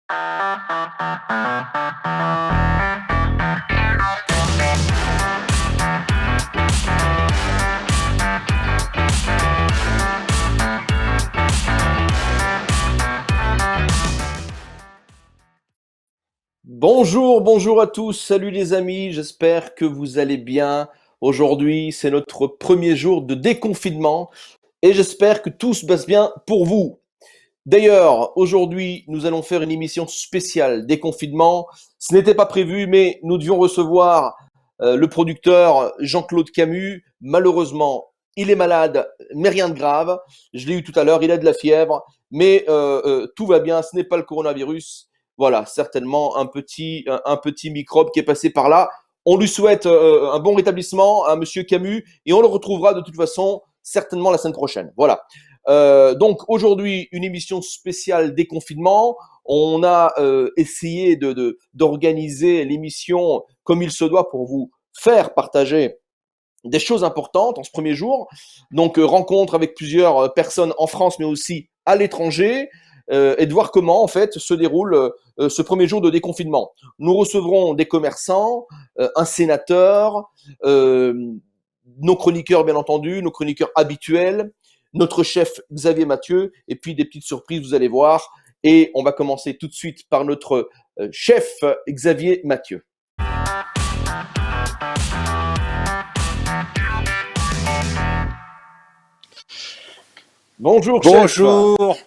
Bonjour, bonjour à tous, salut les amis, j'espère que vous allez bien. Aujourd'hui, c'est notre premier jour de déconfinement et j'espère que tout se passe bien pour vous. D'ailleurs, aujourd'hui, nous allons faire une émission spéciale déconfinement. Ce n'était pas prévu, mais nous devions recevoir le producteur Jean-Claude Camus. Malheureusement, il est malade, mais rien de grave. Je l'ai eu tout à l'heure, il a de la fièvre, mais tout va bien, ce n'est pas le coronavirus. Voilà, certainement un petit microbe qui est passé par là. On lui souhaite un bon rétablissement à Monsieur Camus et on le retrouvera de toute façon certainement la semaine prochaine. Voilà. Donc aujourd'hui, une émission spéciale déconfinement. On a essayé d'organiser l'émission comme il se doit pour vous faire partager des choses importantes en ce premier jour. Donc rencontre avec plusieurs personnes en France mais aussi à l'étranger et de voir comment en fait se déroule ce premier jour de déconfinement. Nous recevrons des commerçants, un sénateur, nos chroniqueurs bien entendu, nos chroniqueurs habituels, notre chef Xavier Mathieu et puis des petites surprises vous allez voir. Et on va commencer tout de suite par notre chef Xavier Mathieu. Bonjour, Bonjour,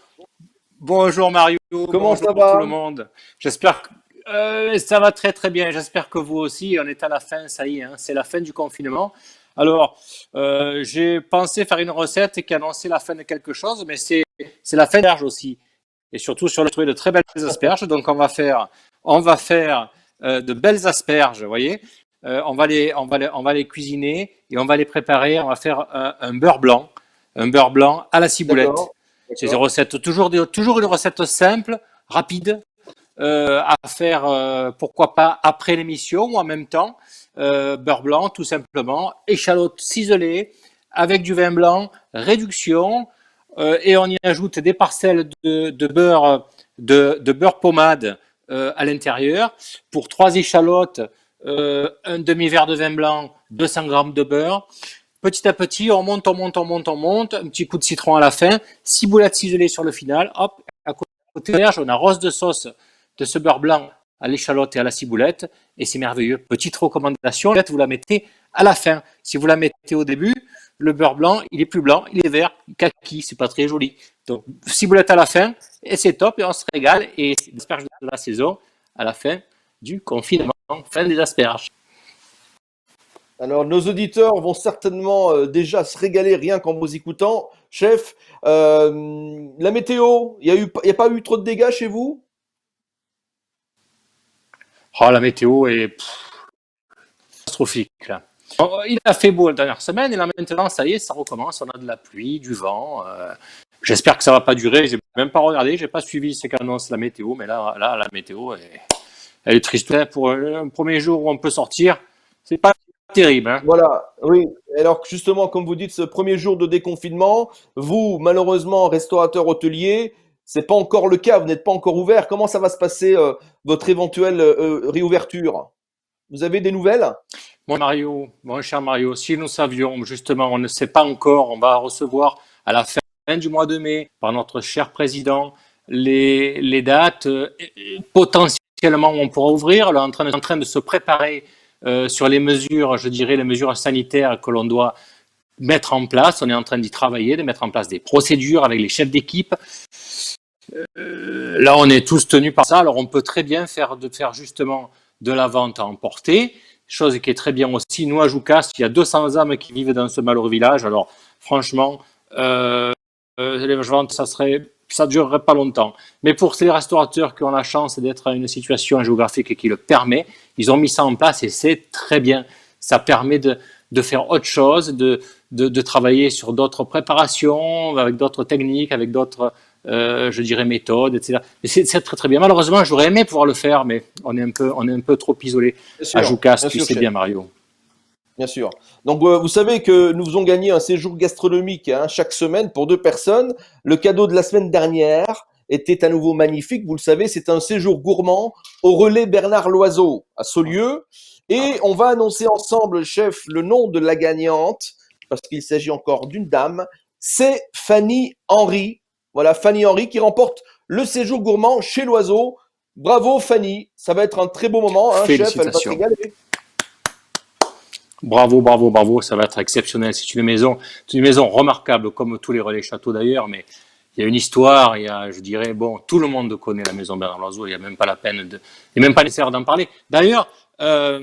bonjour Mario, comment ça bonjour va? tout le monde. J'espère que ça va très très bien. J'espère que vous aussi. On est à la fin, ça y est, hein, c'est la fin du confinement. Alors, j'ai pensé faire une recette qui annonçait la fin de quelque chose, mais c'est la fin de l'asperge aussi. Et surtout sur le trouver de très belles asperges. Donc on va faire de belles asperges, vous voyez. On va les cuisiner et on va les préparer. On va faire un beurre blanc à la ciboulette. D'accord, C'est une d'accord. recette toujours une recette simple, rapide à faire. Pourquoi pas après l'émission ou en même temps. Beurre blanc, tout simplement, échalote ciselée avec du vin blanc, réduction, et on y ajoute des parcelles de beurre pommade à l'intérieur. Pour 3 échalotes, un demi-verre de vin blanc, 200 grammes de beurre. Petit à petit, on monte, un petit coup de citron à la fin, ciboulettes ciselées sur le final, hop, à côté on arrose de sauce de ce beurre blanc à l'échalote et à la ciboulette, et c'est merveilleux. Petite recommandation, vous la mettez à la fin. Si vous la mettez au début, le beurre blanc, il est plus blanc, il est vert, kaki, c'est pas très joli. Donc, ciboulette à la fin, et c'est top, et on se régale, et c'est l'asperge de la saison à la fin du confinement, fin des asperges. Alors, nos auditeurs vont certainement déjà se régaler rien qu'en vous écoutant. Chef, la météo, il y a pas eu trop de dégâts chez vous? Oh, la météo est catastrophique, là. Il a fait beau la dernière semaine et là maintenant, ça y est, ça recommence. On a de la pluie, du vent. J'espère que ça va pas durer. J'ai même pas regardé, j'ai pas suivi ce qu'annonce la météo, mais là, la météo, elle est triste. Pour un premier jour où on peut sortir, c'est pas terrible, hein. Voilà, oui. Alors, justement, comme vous dites, ce premier jour de déconfinement, vous, malheureusement, restaurateur hôtelier, c'est pas encore le cas, vous n'êtes pas encore ouvert. Comment ça va se passer, votre éventuelle réouverture? Vous avez des nouvelles? Mon cher Mario, si nous savions, justement, on ne sait pas encore, on va recevoir à la fin du mois de mai par notre cher président les dates potentiellement où on pourra ouvrir. Là, on est en train de se préparer sur les mesures, je dirais, les mesures sanitaires que l'on doit mettre en place. On est en train d'y travailler, de mettre en place des procédures avec les chefs d'équipe. Là, on est tous tenus par ça. Alors, on peut très bien faire justement de la vente à emporter, chose qui est très bien aussi. Nous, à Joucas, il y a 200 âmes qui vivent dans ce malheureux village. Alors, franchement, les ventes, ça durerait pas longtemps. Mais pour ces restaurateurs qui ont la chance d'être à une situation géographique qui le permet, ils ont mis ça en place et c'est très bien. Ça permet de faire autre chose, de travailler sur d'autres préparations, avec d'autres techniques, avec d'autres je dirais méthodes, etc. Mais c'est très très bien. Malheureusement, j'aurais aimé pouvoir le faire, mais on est un peu trop isolé à Joucas, Bien tu sûr, sais chef. bien, Mario. Bien sûr. Donc, vous savez que nous faisons gagner un séjour gastronomique hein, chaque semaine pour deux personnes. Le cadeau de la semaine dernière était à nouveau magnifique. Vous le savez, c'est un séjour gourmand au relais Bernard Loiseau à Saulieu. Et on va annoncer ensemble, chef, le nom de la gagnante, parce qu'il s'agit encore d'une dame. C'est Fanny Henry. Voilà, Fanny Henry qui remporte le séjour gourmand chez Loiseau. Bravo Fanny, ça va être un très beau moment, hein, chef, elle va se Félicitations. régaler. Bravo, bravo, bravo, ça va être exceptionnel. C'est une maison remarquable, comme tous les relais châteaux d'ailleurs, mais il y a une histoire, je dirais, bon, tout le monde connaît la maison Bernard Loiseau, il n'y a même pas la peine il n'est même pas nécessaire d'en parler. D'ailleurs, à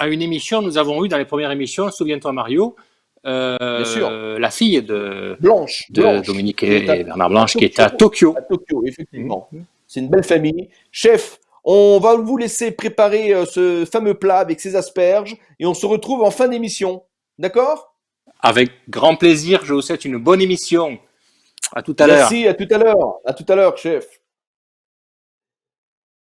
une émission, nous avons eu dans les premières émissions, souviens-toi Mario, Bien sûr. la fille de Blanche, Dominique qui est et Bernard Blanche, qui est Tokyo, à Tokyo. à Tokyo, Mmh. effectivement. C'est une belle famille. Chef, on va vous laisser préparer ce fameux plat avec ses asperges et on se retrouve en fin d'émission. D'accord? Avec grand plaisir, je vous souhaite une bonne émission. À tout à l'heure. Merci, à tout à l'heure. À tout à l'heure, chef.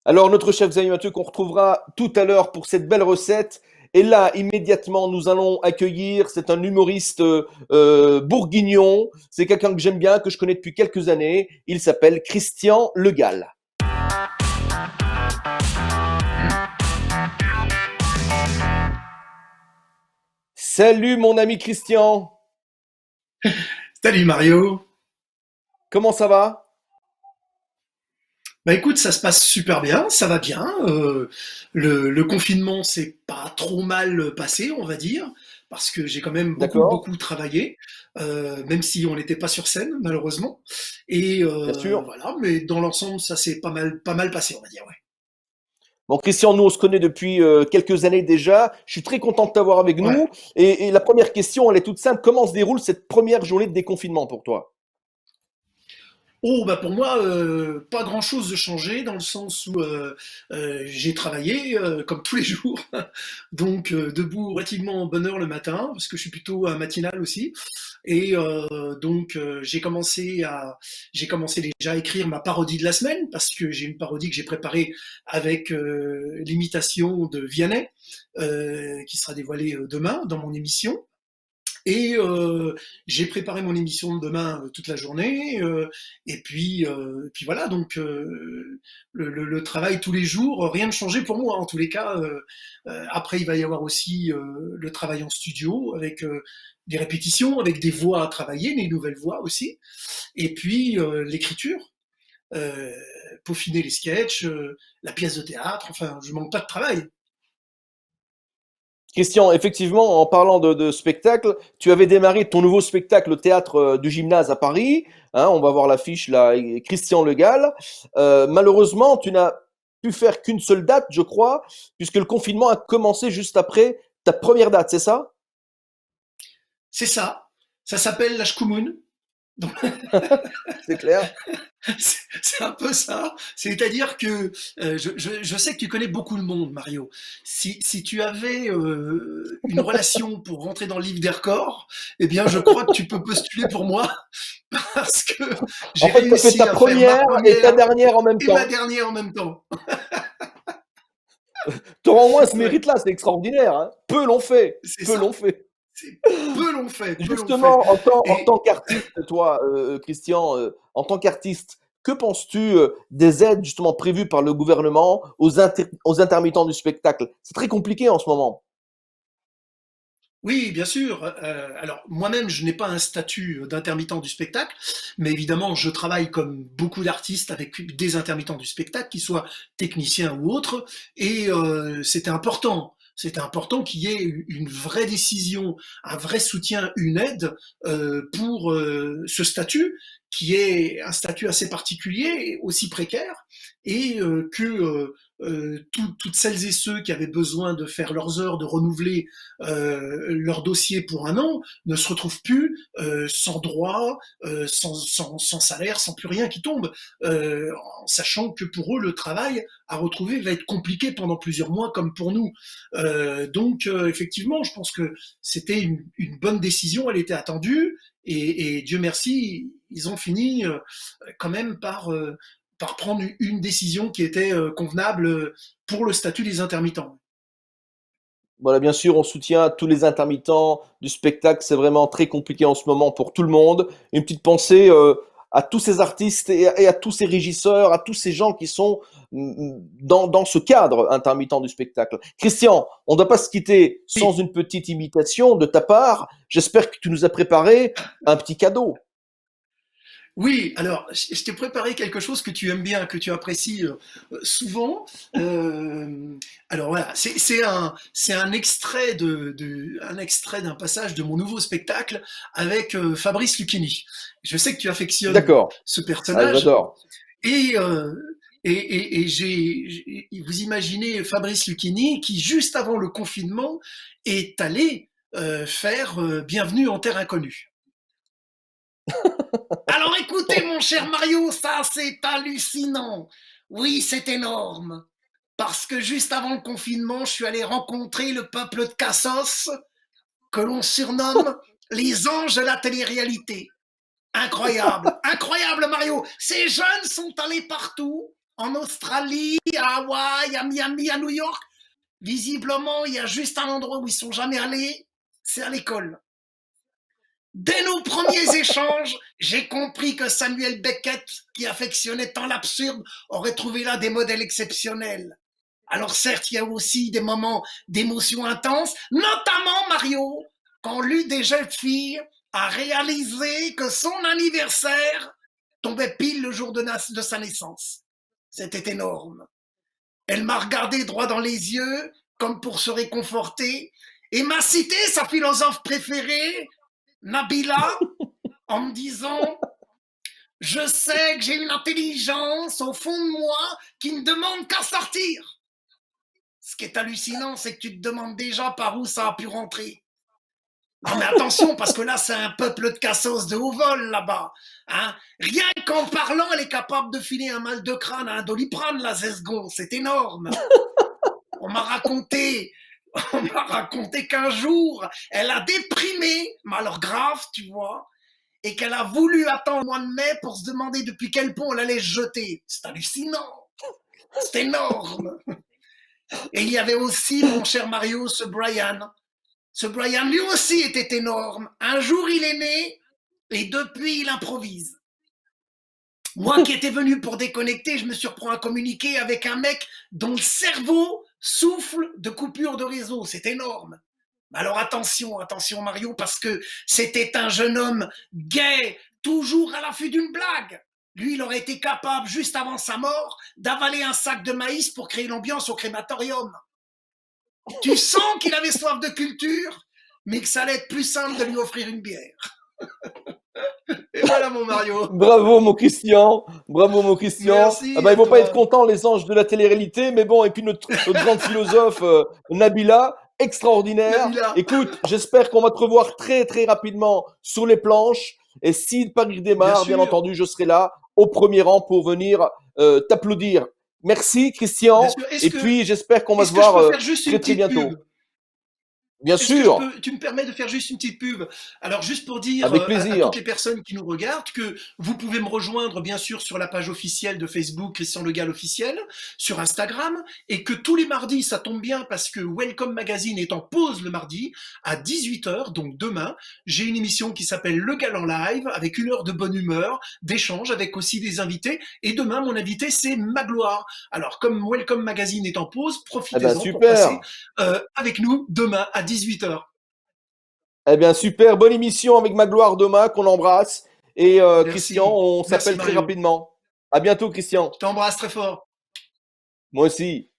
Alors, notre chef Xavier Mathieu qu'on retrouvera tout à l'heure pour cette belle recette. Et là, immédiatement, nous allons accueillir, c'est un humoriste bourguignon, c'est quelqu'un que j'aime bien, que je connais depuis quelques années. Il s'appelle Christian Le Gall. Salut mon ami Christian, Salut Mario. comment ça va? Bah écoute, ça se passe super bien, ça va bien. Le confinement s'est pas trop mal passé, on va dire, parce que j'ai quand même D'accord, beaucoup travaillé, même si on n'était pas sur scène malheureusement. Et bien sûr. voilà, mais dans l'ensemble, ça s'est pas mal passé, on va dire. Ouais. Bon Christian, nous on se connaît depuis quelques années déjà. Je suis très content de t'avoir avec Ouais. nous. Et la première question, elle est toute simple. Comment se déroule cette première journée de déconfinement pour toi? Oh, bah pour moi, pas grand-chose de changé dans le sens où j'ai travaillé comme tous les jours, donc debout relativement bonne heure le matin, parce que je suis plutôt un matinal aussi, et donc j'ai commencé déjà à écrire ma parodie de la semaine, parce que j'ai une parodie que j'ai préparée avec l'imitation de Vianney, qui sera dévoilée demain dans mon émission. Et j'ai préparé mon émission de demain toute la journée. Et puis voilà, donc le travail tous les jours, rien ne changeait pour moi en tous les cas. Après, il va y avoir aussi le travail en studio avec des répétitions, avec des voix à travailler, des nouvelles voix aussi. Et puis l'écriture, euh, peaufiner les sketchs, la pièce de théâtre, enfin, je manque pas de travail. Christian, effectivement, en parlant de spectacle, tu avais démarré ton nouveau spectacle au théâtre du Gymnase à Paris. Hein, on va voir l'affiche là, Christian Le Gall. Malheureusement, tu n'as pu faire qu'une seule date, je crois, puisque le confinement a commencé juste après ta première date, c'est ça? C'est ça. Ça s'appelle la Shkumun. C'est clair? C'est un peu ça. C'est-à-dire que je sais que tu connais beaucoup le monde, Mario. Si tu avais une relation pour rentrer dans le livre des records, eh bien, je crois que tu peux postuler pour moi parce que En j'ai fait, tu as fait réussi ta à faire ma première et ta première dernière en même et ma temps. dernière en même temps. Tu auras au moins ce Ouais, mérite-là, c'est extraordinaire. Hein. Peu l'ont fait. c'est Peu l'ont ça. fait. C'est peu l'ont fait, peu l'ont fait. Justement, en Et tant qu'artiste, toi, Christian, en tant qu'artiste, que penses-tu des aides justement prévues par le gouvernement aux intermittents du spectacle? C'est très compliqué en ce moment. oui, bien sûr. Alors moi-même, je n'ai pas un statut d'intermittent du spectacle, mais évidemment, je travaille comme beaucoup d'artistes avec des intermittents du spectacle, qu'ils soient techniciens ou autres, et c'était important. C'était important qu'il y ait une vraie décision, un vrai soutien, une aide pour ce statut, qui est un statut assez particulier, aussi précaire, et toutes celles et ceux qui avaient besoin de faire leurs heures, de renouveler leur dossier pour un an, ne se retrouvent plus sans droit, sans salaire, sans plus rien qui tombe, en sachant que pour eux, le travail à retrouver va être compliqué pendant plusieurs mois, comme pour nous. Donc, effectivement, je pense que c'était une bonne décision, elle était attendue, et Dieu merci, ils ont fini quand même par prendre une décision qui était convenable pour le statut des intermittents. Voilà, bien sûr, on soutient tous les intermittents du spectacle. C'est vraiment très compliqué en ce moment pour tout le monde. Une petite pensée à tous ces artistes et à tous ces régisseurs, à tous ces gens qui sont dans ce cadre intermittent du spectacle. Christian, on ne doit pas se quitter sans une petite imitation de ta part. J'espère que tu nous as préparé un petit cadeau. Oui, alors je t'ai préparé quelque chose que tu aimes bien, que tu apprécies souvent. Alors voilà, c'est un extrait un extrait d'un passage de mon nouveau spectacle avec Fabrice Lucchini. Je sais que tu affectionnes D'accord. ce Ah, personnage j'adore. et vous imaginez Fabrice Lucchini qui juste avant le confinement est allé faire Bienvenue en Terre Inconnue. Alors écoutez, mon cher Mario, ça c'est hallucinant. Oui, c'est énorme. Parce que juste avant le confinement, je suis allé rencontrer le peuple de Cassos, que l'on surnomme les anges de la télé-réalité. Incroyable, incroyable Mario. Ces jeunes sont allés partout, en Australie, à Hawaï, à Miami, à New York. Visiblement, il y a juste un endroit où ils sont jamais allés, c'est à l'école. Dès nos premiers échanges, j'ai compris que Samuel Beckett, qui affectionnait tant l'absurde, aurait trouvé là des modèles exceptionnels. Alors certes, il y a aussi des moments d'émotion intense, notamment Mario, quand l'une des jeunes filles a réalisé que son anniversaire tombait pile le jour de sa naissance. C'était énorme. Elle m'a regardé droit dans les yeux, comme pour se réconforter, et m'a cité sa philosophe préférée, Nabila, en me disant « Je sais que j'ai une intelligence au fond de moi qui ne demande qu'à sortir. » Ce qui est hallucinant, c'est que tu te demandes déjà par où ça a pu rentrer. Non mais attention, parce que là, c'est un peuple de cassos de haut vol là-bas. Hein, rien qu'en parlant, elle est capable de filer un mal de crâne à un Doliprane, la Zesgon. C'est énorme. On m'a raconté qu'un jour, elle a déprimé, mais alors grave, tu vois, et qu'elle a voulu attendre le mois de mai pour se demander depuis quel pont elle allait se jeter. C'est hallucinant. C'est énorme. Et il y avait aussi, mon cher Mario, ce Brian. Ce Brian, lui aussi, était énorme. Un jour, il est né, et depuis, il improvise. Moi qui étais venu pour déconnecter, je me surprends à communiquer avec un mec dont le cerveau souffle de coupure de réseau. C'est énorme. Alors attention, attention Mario, parce que c'était un jeune homme gay, toujours à l'affût d'une blague. Lui, il aurait été capable, juste avant sa mort, d'avaler un sac de maïs pour créer l'ambiance au crématorium. Tu sens qu'il avait soif de culture, mais que ça allait être plus simple de lui offrir une bière. Et voilà mon Mario. Bravo mon Christian, bravo mon Christian. Merci. Ah bah, ils vont pas être contents les anges de la télé-réalité, mais bon, et puis notre grande philosophe Nabila, extraordinaire. Nabila. Écoute, j'espère qu'on va te revoir très très rapidement sur les planches. Et si Paris démarre, bien entendu, je serai là au premier rang pour venir t'applaudir. Merci Christian. Et puis j'espère qu'on va se voir très très bientôt. Pub Bien sûr. Tu me permets de faire juste une petite pub. Alors juste pour dire Avec à plaisir. toutes les personnes qui nous regardent que vous pouvez me rejoindre bien sûr sur la page officielle de Facebook Christian Le Gall officiel, sur Instagram, et que tous les mardis, ça tombe bien parce que Welcome Magazine est en pause le mardi à 18h, donc demain, j'ai une émission qui s'appelle Le Gall en live avec 1 heure de bonne humeur, d'échange avec aussi des invités, et demain mon invité c'est Magloire. Alors comme Welcome Magazine est en pause, profitez-en pour passer avec nous demain à 18h. Eh bien, super. Bonne émission avec Magloire demain, qu'on embrasse. Et Christian, on s'appelle très rapidement. À bientôt, Christian. Je t'embrasse très fort. Moi aussi.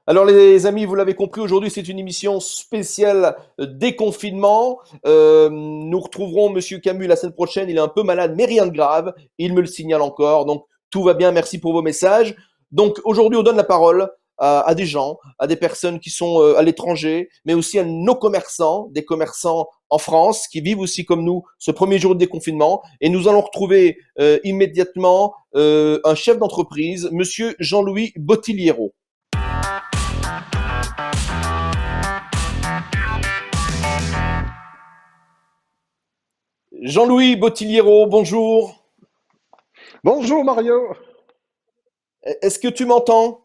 Alors, les amis, vous l'avez compris, aujourd'hui, c'est une émission spéciale déconfinement. Nous retrouverons Monsieur Camus la semaine prochaine. Il est un peu malade, mais rien de grave. Il me le signale encore. Donc, tout va bien. Merci pour vos messages. Donc, aujourd'hui, on donne la parole à des gens, à des personnes qui sont à l'étranger, mais aussi à nos commerçants, des commerçants en France qui vivent aussi comme nous ce premier jour de déconfinement. Et nous allons retrouver immédiatement un chef d'entreprise, Monsieur Jean-Louis Bottigliero. Jean-Louis Bottigliero, bonjour. Bonjour Mario. Est-ce que tu m'entends ?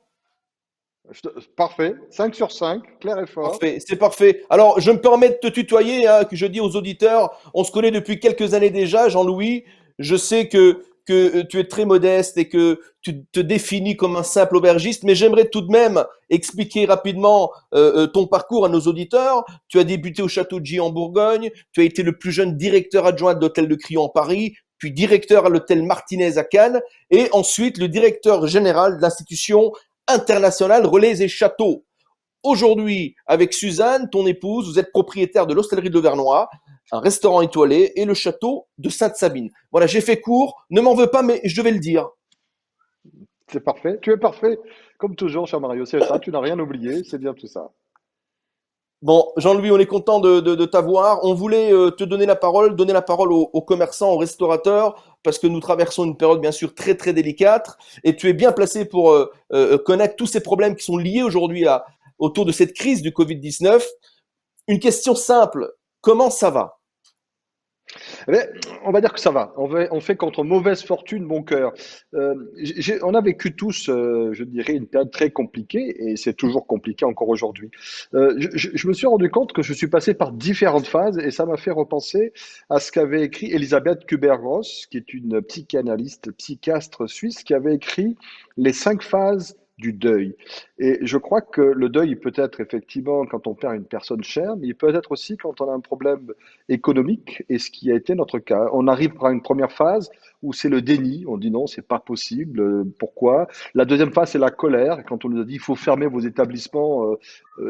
Parfait, 5 sur 5, clair et fort. Parfait, c'est parfait. Alors, je me permets de te tutoyer, hein, que je dis aux auditeurs, on se connaît depuis quelques années déjà, Jean-Louis. Je sais que tu es très modeste et que tu te définis comme un simple aubergiste, mais j'aimerais tout de même expliquer rapidement ton parcours à nos auditeurs. Tu as débuté au Château de Gie en Bourgogne, tu as été le plus jeune directeur adjoint de l'hôtel de Crillon à Paris, puis directeur à l'hôtel Martinez à Cannes, et ensuite le directeur général de l'institution internationale Relais et Châteaux. Aujourd'hui, avec Suzanne, ton épouse, vous êtes propriétaire de l'Hostellerie de l'Auvernois, un restaurant étoilé et le château de Sainte-Sabine. Voilà, j'ai fait court, ne m'en veux pas, mais je vais le dire. C'est parfait. Tu es parfait. Comme toujours, cher Mario, c'est ça. Tu n'as rien oublié. C'est bien tout ça. Bon, Jean-Louis, on est content de t'avoir. On voulait te donner la parole, aux commerçants, aux restaurateurs, parce que nous traversons une période bien sûr très très délicate, et tu es bien placé pour connaître tous ces problèmes qui sont liés aujourd'hui autour de cette crise du Covid-19. Une question simple, comment ça va? Eh bien, on va dire que ça va. On fait contre mauvaise fortune bon cœur. On a vécu tous, je dirais, une période très compliquée et c'est toujours compliqué encore aujourd'hui. Je me suis rendu compte que je suis passé par différentes phases et ça m'a fait repenser à ce qu'avait écrit Elisabeth Kübler-Ross, qui est une psychanalyste, psychiatre suisse, qui avait écrit les 5 phases du deuil. Et je crois que le deuil peut être effectivement quand on perd une personne chère, mais il peut être aussi quand on a un problème économique, et ce qui a été notre cas. On arrive par une première phase où c'est le déni, on dit non, c'est pas possible, pourquoi? La deuxième phase, c'est la colère, quand on nous a dit il faut fermer vos établissements,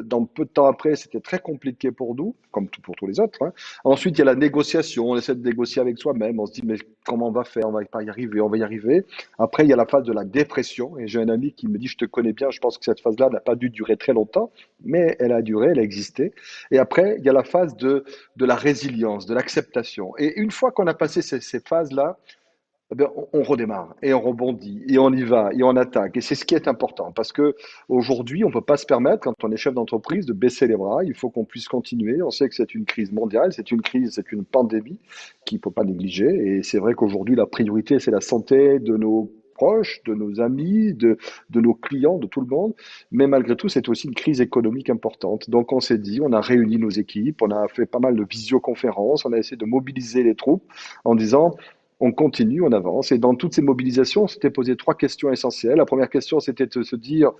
dans peu de temps après, c'était très compliqué pour nous, comme pour tous les autres, hein. Ensuite, il y a la négociation, on essaie de négocier avec soi-même, on se dit mais comment on va faire? On va pas y arriver, on va y arriver. Après, il y a la phase de la dépression, et j'ai un ami qui me dit je te connais bien, je pense que cette phase-là n'a pas dû durer très longtemps, mais elle a duré, elle a existé. Et après, il y a la phase de la résilience, de l'acceptation. Et une fois qu'on a passé ces phases-là, eh bien, on redémarre et on rebondit et on y va et on attaque. Et c'est ce qui est important parce que aujourd'hui, on ne peut pas se permettre, quand on est chef d'entreprise, de baisser les bras. Il faut qu'on puisse continuer. On sait que c'est une crise mondiale, c'est une crise, c'est une pandémie qu'il ne faut pas négliger. Et c'est vrai qu'aujourd'hui, la priorité, c'est la santé de nos proches, de nos amis, de nos clients, de tout le monde. Mais malgré tout, c'est aussi une crise économique importante. Donc, on s'est dit, on a réuni nos équipes, on a fait pas mal de visioconférences, on a essayé de mobiliser les troupes en disant, on continue, on avance. Et dans toutes ces mobilisations, on s'était posé 3 questions essentielles. La première question, c'était de se dire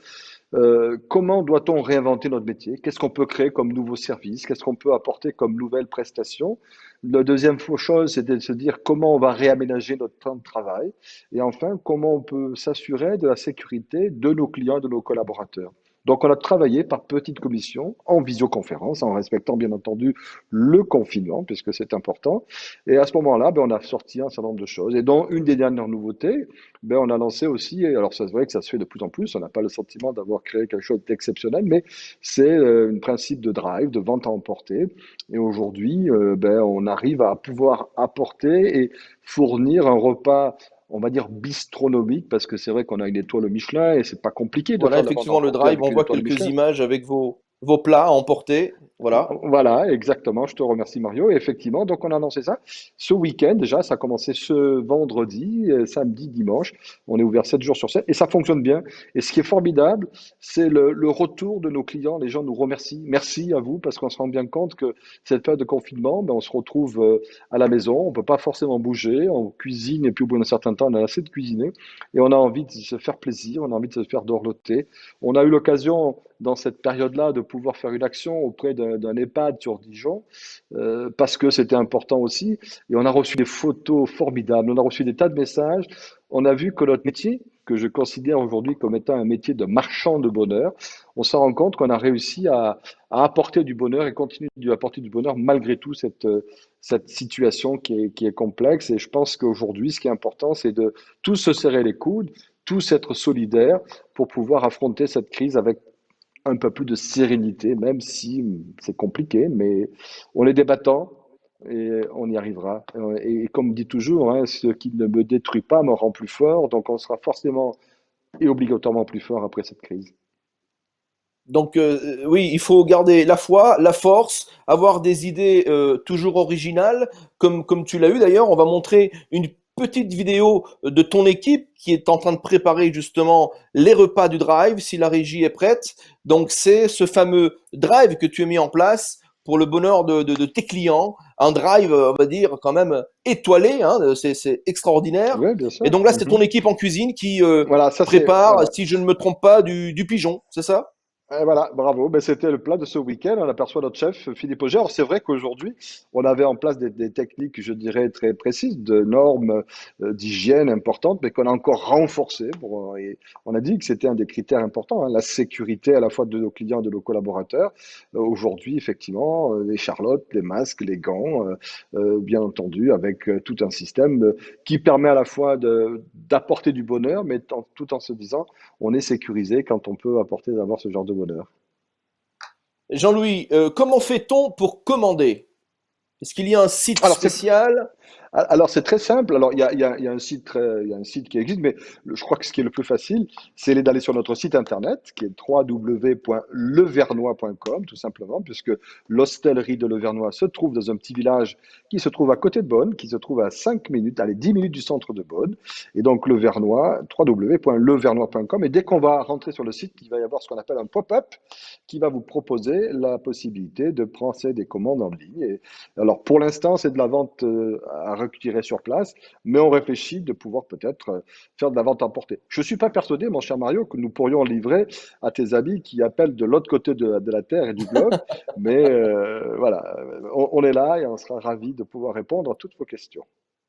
comment doit-on réinventer notre métier? Qu'est-ce qu'on peut créer comme nouveaux services? Qu'est-ce qu'on peut apporter comme nouvelles prestations? La deuxième chose, c'était de se dire comment on va réaménager notre temps de travail. Et enfin, comment on peut s'assurer de la sécurité de nos clients et de nos collaborateurs. Donc, on a travaillé par petites commissions, en visioconférence, en respectant bien entendu le confinement, puisque c'est important. Et à ce moment-là, ben, on a sorti un certain nombre de choses. Et dans une des dernières nouveautés, ben, on a lancé aussi, et alors ça se voit que ça se fait de plus en plus, on n'a pas le sentiment d'avoir créé quelque chose d'exceptionnel, mais c'est un principe de drive, de vente à emporter. Et aujourd'hui, ben, on arrive à pouvoir apporter et fournir un repas, on va dire bistronomique, parce que c'est vrai qu'on a une étoile au Michelin et c'est pas compliqué de Voilà, faire de la vente à effectivement, le emporter drive, avec on une voit étoile quelques Michelin. images avec vos plats à emporter. Voilà. Voilà, exactement. Je te remercie, Mario. Et effectivement, donc on a annoncé ça ce week-end. Déjà, ça a commencé ce vendredi, samedi, dimanche. On est ouvert 7 jours sur 7 et ça fonctionne bien. Et ce qui est formidable, c'est le retour de nos clients. Les gens nous remercient. Merci à vous parce qu'on se rend bien compte que cette période de confinement, ben, on se retrouve à la maison. On peut pas forcément bouger. On cuisine et puis au bout d'un certain temps, on a assez de cuisiner et on a envie de se faire plaisir. On a envie de se faire dorloter. On a eu l'occasion dans cette période-là de pouvoir faire une action auprès d'un EHPAD sur Dijon, parce que c'était important aussi. Et on a reçu des photos formidables, on a reçu des tas de messages. On a vu que notre métier, que je considère aujourd'hui comme étant un métier de marchand de bonheur, on s'en rend compte qu'on a réussi à apporter du bonheur et continuer d'apporter du bonheur malgré tout cette situation qui est complexe. Et je pense qu'aujourd'hui, ce qui est important, c'est de tous se serrer les coudes, tous être solidaires pour pouvoir affronter cette crise avec un peu plus de sérénité, même si c'est compliqué, mais on est débattant et on y arrivera. Et comme dit toujours, hein, ce qui ne me détruit pas me rend plus fort, donc on sera forcément et obligatoirement plus fort après cette crise. Donc oui, il faut garder la foi, la force, avoir des idées toujours originales, comme tu l'as eu d'ailleurs. On va montrer une petite vidéo de ton équipe qui est en train de préparer justement les repas du drive, si la régie est prête. Donc c'est ce fameux drive que tu as mis en place pour le bonheur de tes clients, un drive, on va dire, quand même étoilé, hein, c'est extraordinaire. Oui, bien Et sûr. donc là, c'est Mhm. ton équipe en cuisine qui Voilà, ça c'est prépare, voilà. si je ne me trompe pas, du pigeon, c'est ça? Et voilà, bravo. Ben, c'était le plat de ce week-end. On aperçoit notre chef Philippe Auger. Alors, c'est vrai qu'aujourd'hui, on avait en place des techniques, je dirais, très précises, de normes d'hygiène importantes, mais qu'on a encore renforcées. Et on a dit que c'était un des critères importants, hein, la sécurité à la fois de nos clients et de nos collaborateurs. Aujourd'hui, effectivement, les charlottes, les masques, les gants, bien entendu, avec tout un système qui permet à la fois d'apporter du bonheur, mais tout en se disant on est sécurisé quand on peut apporter d'avoir ce genre de bonheur. Jean-Louis, comment fait-on pour commander? Est-ce qu'il y a un site Alors, c'est spécial? Alors c'est très simple. Alors il y a un site il y a un site qui existe, mais je crois que ce qui est le plus facile, c'est d'aller sur notre site internet qui est www.levernois.com tout simplement, puisque l'hostellerie de Levernois se trouve dans un petit village qui se trouve à côté de Bonn, qui se trouve à 5 minutes, allez 10 minutes du centre de Bonn. Et donc Levernois, www.levernois.com. Et dès qu'on va rentrer sur le site, il va y avoir ce qu'on appelle un pop-up qui va vous proposer la possibilité de prendre des commandes en ligne. Alors pour l'instant, c'est de la vente à retirer sur place, mais on réfléchit de pouvoir peut-être faire de la vente emportée. Je ne suis pas persuadé, mon cher Mario, que nous pourrions livrer à tes amis qui appellent de l'autre côté de la Terre et du globe, mais voilà, on est là et on sera ravis de pouvoir répondre à toutes vos questions.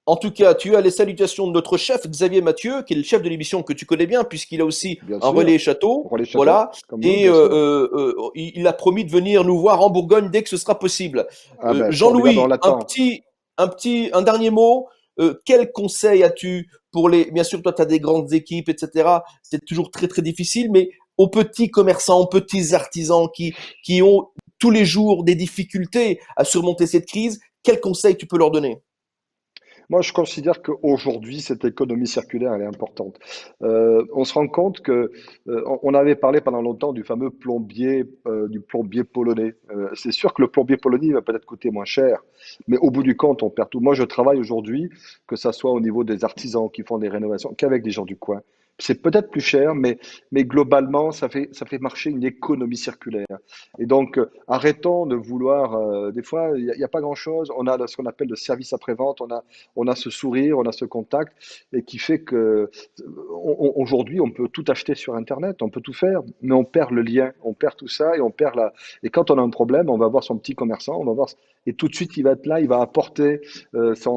En tout cas, tu as les salutations de notre chef Xavier Mathieu, qui est le chef de l'émission que tu connais bien, puisqu'il a aussi Bien un sûr, relais château. pour les châteaux, Voilà. comme nous, Et bien sûr. il a promis de venir nous voir en Bourgogne dès que ce sera possible. Ah ben, formidable, on Jean-Louis, l'attend. un dernier mot. Quel conseil as-tu pour les... Bien sûr, toi, tu as des grandes équipes, etc. C'est toujours très, très difficile, mais aux petits commerçants, aux petits artisans qui ont tous les jours des difficultés à surmonter cette crise, quel conseil tu peux leur donner? Moi, je considère qu'aujourd'hui, cette économie circulaire, elle est importante. On se rend compte que on avait parlé pendant longtemps du plombier polonais. C'est sûr que le plombier polonais va peut-être coûter moins cher, mais au bout du compte, on perd tout. Moi, je travaille aujourd'hui, que ça soit au niveau des artisans qui font des rénovations, qu'avec des gens du coin. C'est peut-être plus cher, mais globalement, ça fait marcher une économie circulaire. Et donc, arrêtons de vouloir. Des fois, il y a pas grand-chose. On a ce qu'on appelle le service après-vente. On a ce sourire, on a ce contact, et qui fait que aujourd'hui, on peut tout acheter sur Internet, on peut tout faire, mais on perd le lien, on perd tout ça, et on perd la. Et quand on a un problème, on va voir son petit commerçant, on va voir, et tout de suite, il va être là, il va apporter sa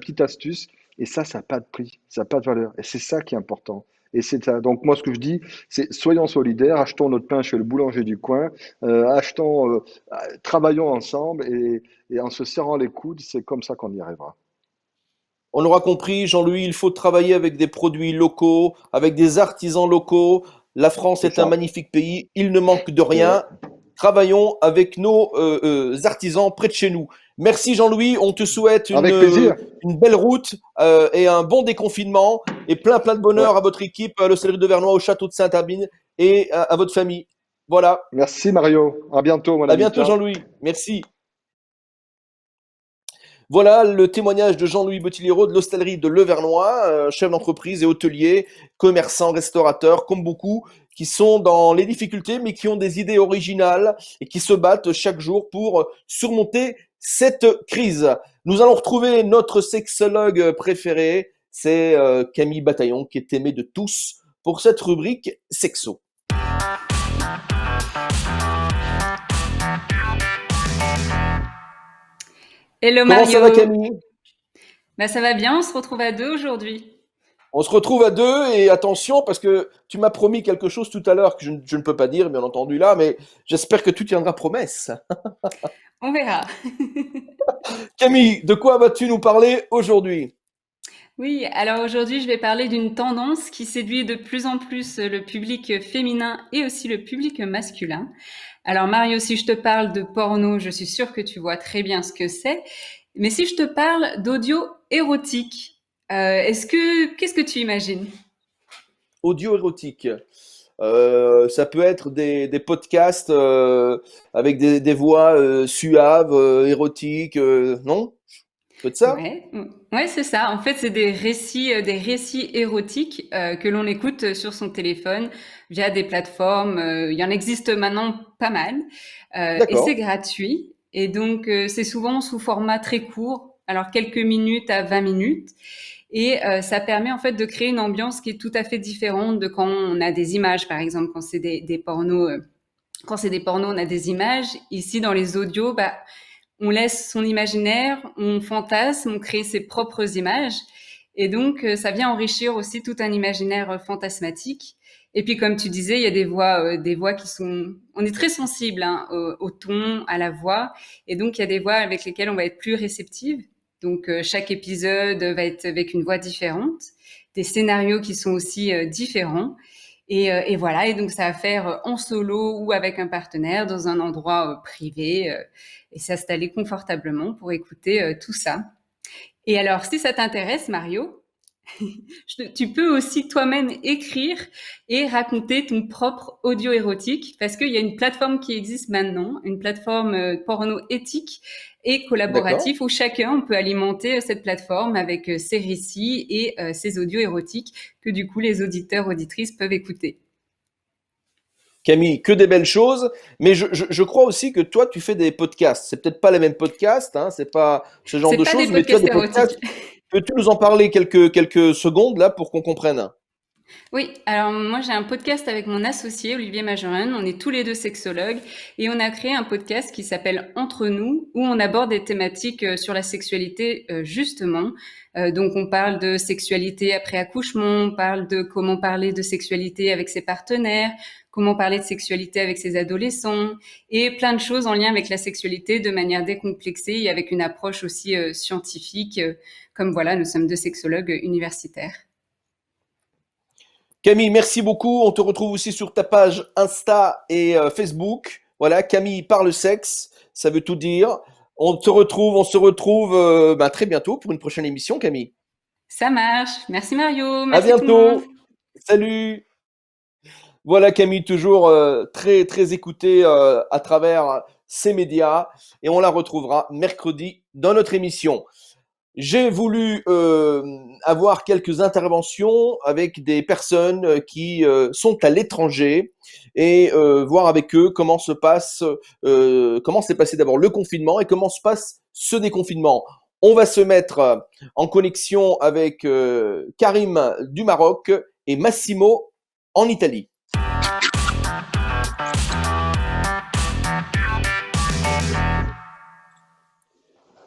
petite astuce, et ça n'a pas de prix, ça n'a pas de valeur, et c'est ça qui est important. Et c'est ça. Donc moi, ce que je dis, c'est soyons solidaires, achetons notre pain chez le boulanger du coin, travaillons ensemble et en se serrant les coudes, c'est comme ça qu'on y arrivera. On aura compris, Jean-Louis, il faut travailler avec des produits locaux, avec des artisans locaux. La France C'est est un ça. magnifique pays, il ne manque de C'est vrai. rien. Travaillons avec nos artisans près de chez nous. Merci Jean-Louis, on te souhaite Avec plaisir. une belle route et un bon déconfinement et plein plein de Ouais. bonheur à votre équipe, le Céleri de Vernois au château de Saint-Herbine et à votre famille. Voilà, Merci Mario. À bientôt, mon à ami. bientôt Ciao. Jean-Louis, merci. Voilà le témoignage de Jean-Louis Bottigliero de l'hostellerie de Levernois, chef d'entreprise et hôtelier, commerçant, restaurateur, comme beaucoup, qui sont dans les difficultés, mais qui ont des idées originales et qui se battent chaque jour pour surmonter cette crise. Nous allons retrouver notre sexologue préféré, c'est Camille Bataillon, qui est aimé de tous pour cette rubrique sexo. Hello Comment ça va Mario, Camille? bah ça va bien, on se retrouve à deux aujourd'hui. On se retrouve à deux et attention parce que tu m'as promis quelque chose tout à l'heure que je ne peux pas dire bien entendu là, mais j'espère que tu tiendras promesse. On verra. Camille, de quoi vas-tu nous parler aujourd'hui? Oui, alors aujourd'hui je vais parler d'une tendance qui séduit de plus en plus le public féminin et aussi le public masculin. Alors Mario, si je te parle de porno, je suis sûre que tu vois très bien ce que c'est. Mais si je te parle d'audio érotique, qu'est-ce que tu imagines? Audio érotique. Ça peut être des podcasts avec des voix suaves, érotiques, non? Ça peut être ça? Ouais, c'est ça. En fait, c'est des récits érotiques que l'on écoute sur son téléphone via des plateformes. Il y en existe maintenant pas mal et c'est D'accord. gratuit. Et donc, c'est souvent sous format très court, alors quelques minutes à 20 minutes. Et ça permet en fait de créer une ambiance qui est tout à fait différente de quand on a des images, par exemple, quand c'est des pornos. Quand c'est des pornos, on a des images. Ici, dans les audios, on laisse son imaginaire, on fantasme, on crée ses propres images. Et donc, ça vient enrichir aussi tout un imaginaire fantasmatique. Et puis, comme tu disais, il y a des voix qui sont... On est très sensible au ton, à la voix. Et donc, il y a des voix avec lesquelles on va être plus réceptive. Donc, chaque épisode va être avec une voix différente. Des scénarios qui sont aussi différents. Et voilà, et donc ça va faire en solo ou avec un partenaire dans un endroit privé et s'installer confortablement pour écouter tout ça. Et alors, si ça t'intéresse, Mario, tu peux aussi toi-même écrire et raconter ton propre audio érotique parce qu'il y a une plateforme qui existe maintenant, une plateforme porno éthique et collaboratif où chacun peut alimenter cette plateforme avec ses récits et ses audios érotiques que du coup les auditeurs, auditrices peuvent écouter. Camille, que des belles choses, mais je crois aussi que toi, tu fais des podcasts. C'est peut-être pas les mêmes podcasts, hein, c'est pas ce genre de choses, mais tu as des podcasts. Peux-tu nous en parler quelques secondes là pour qu'on comprenne? Oui, alors moi j'ai un podcast avec mon associé Olivier Majoren, on est tous les deux sexologues et on a créé un podcast qui s'appelle Entre nous où on aborde des thématiques sur la sexualité justement. Donc on parle de sexualité après accouchement, on parle de comment parler de sexualité avec ses partenaires, comment parler de sexualité avec ses adolescents et plein de choses en lien avec la sexualité de manière décomplexée et avec une approche aussi scientifique comme voilà, nous sommes deux sexologues universitaires. Camille, merci beaucoup. On te retrouve aussi sur ta page Insta et Facebook. Voilà, Camille parle sexe, ça veut tout dire. On se retrouve très bientôt pour une prochaine émission, Camille. Ça marche. Merci Mario. Merci à bientôt. Salut. Voilà Camille, toujours très très écoutée à travers ces médias et on la retrouvera mercredi dans notre émission. J'ai voulu avoir quelques interventions avec des personnes qui sont à l'étranger et voir avec eux comment s'est passé d'abord le confinement et comment se passe ce déconfinement. On va se mettre en connexion avec Karim du Maroc et Massimo en Italie.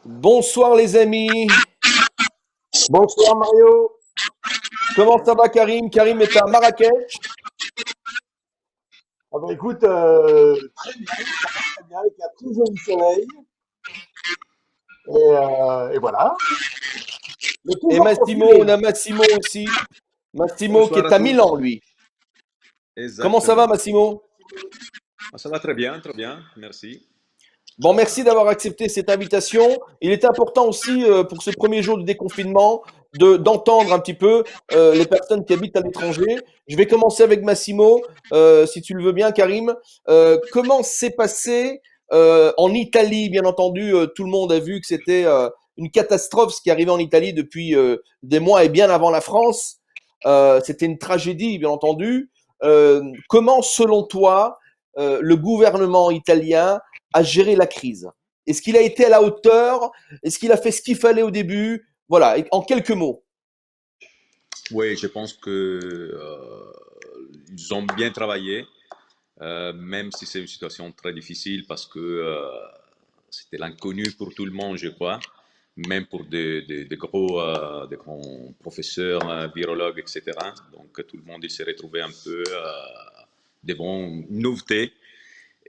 Bonsoir les amis. Bonsoir Mario. Comment ça va Karim? Karim est à Marrakech. Ah bah écoute, très bien, avec un très joli soleil. Et voilà. Et Massimo, on a Massimo aussi. Massimo bonsoir qui est à Milan, lui. Exactement. Comment ça va Massimo? Ça va très bien, merci. Bon, merci d'avoir accepté cette invitation. Il est important aussi pour ce premier jour de déconfinement d'entendre un petit peu les personnes qui habitent à l'étranger. Je vais commencer avec Massimo, si tu le veux bien, Karim. Comment s'est passé en Italie? Bien entendu, tout le monde a vu que c'était une catastrophe ce qui arrivait en Italie depuis des mois et bien avant la France. C'était une tragédie, bien entendu. Comment, selon toi, le gouvernement italien a géré la crise? Est-ce qu'il a été à la hauteur? Est-ce qu'il a fait ce qu'il fallait au début? Voilà, en quelques mots. Oui, je pense que ils ont bien travaillé, même si c'est une situation très difficile parce que c'était l'inconnu pour tout le monde, je crois, même pour des grands professeurs, virologues, etc. Donc tout le monde il s'est retrouvé un peu devant une nouveauté.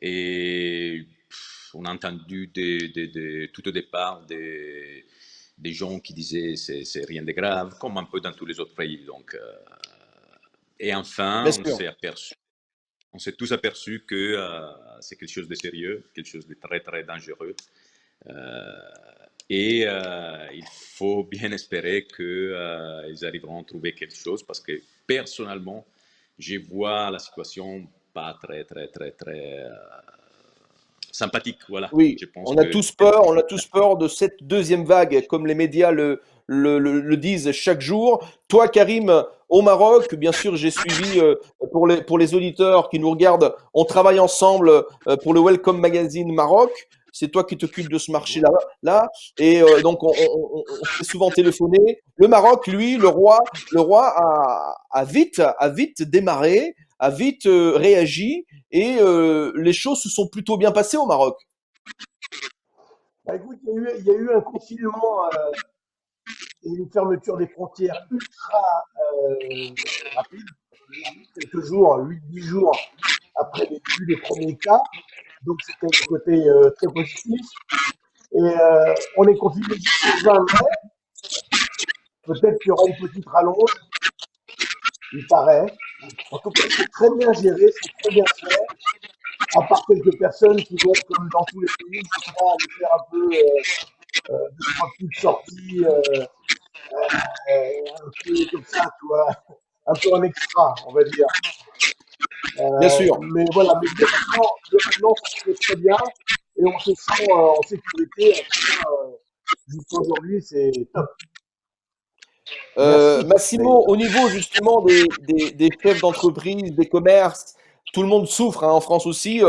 Et on a entendu tout au départ des gens qui disaient c'est rien de grave, comme un peu dans tous les autres pays. Donc, et enfin, on s'est tous aperçus que c'est quelque chose de sérieux, quelque chose de très très dangereux. Et il faut bien espérer qu'ils arriveront à trouver quelque chose parce que personnellement, je vois la situation pas très sympathique, voilà. Oui, on a tous peur de cette deuxième vague, comme les médias le disent chaque jour. Toi, Karim, au Maroc, bien sûr, j'ai suivi pour les auditeurs qui nous regardent. On travaille ensemble pour le Welcome Magazine Maroc c'est toi qui t'occupes de ce marché-là. Là, et donc on fait souvent téléphoner. Le Maroc, lui, le roi a vite démarré, a vite réagi, et les choses se sont plutôt bien passées au Maroc. Bah, écoute, il y a eu un confinement et une fermeture des frontières ultra rapide, quelques jours, 8-10 jours après les débuts des premiers cas. Donc c'était un côté très positif. Et on est confiné jusqu'au 20 mai. Peut-être qu'il y aura une petite rallonge, il paraît. En tout cas, c'est très bien géré, c'est très bien fait. À part quelques personnes qui vont, comme dans tous les pays, je crois, aller faire un peu deux, trois petites sorties, un peu comme ça, tu vois, un peu en extra, on va dire. Bien sûr. Mais voilà, mais globalement, ça se fait très bien et on se sent en sécurité. En tout cas, jusqu'à aujourd'hui, c'est top. Merci. Massimo, au niveau justement des chefs d'entreprise, des commerces, tout le monde souffre, hein, en France aussi.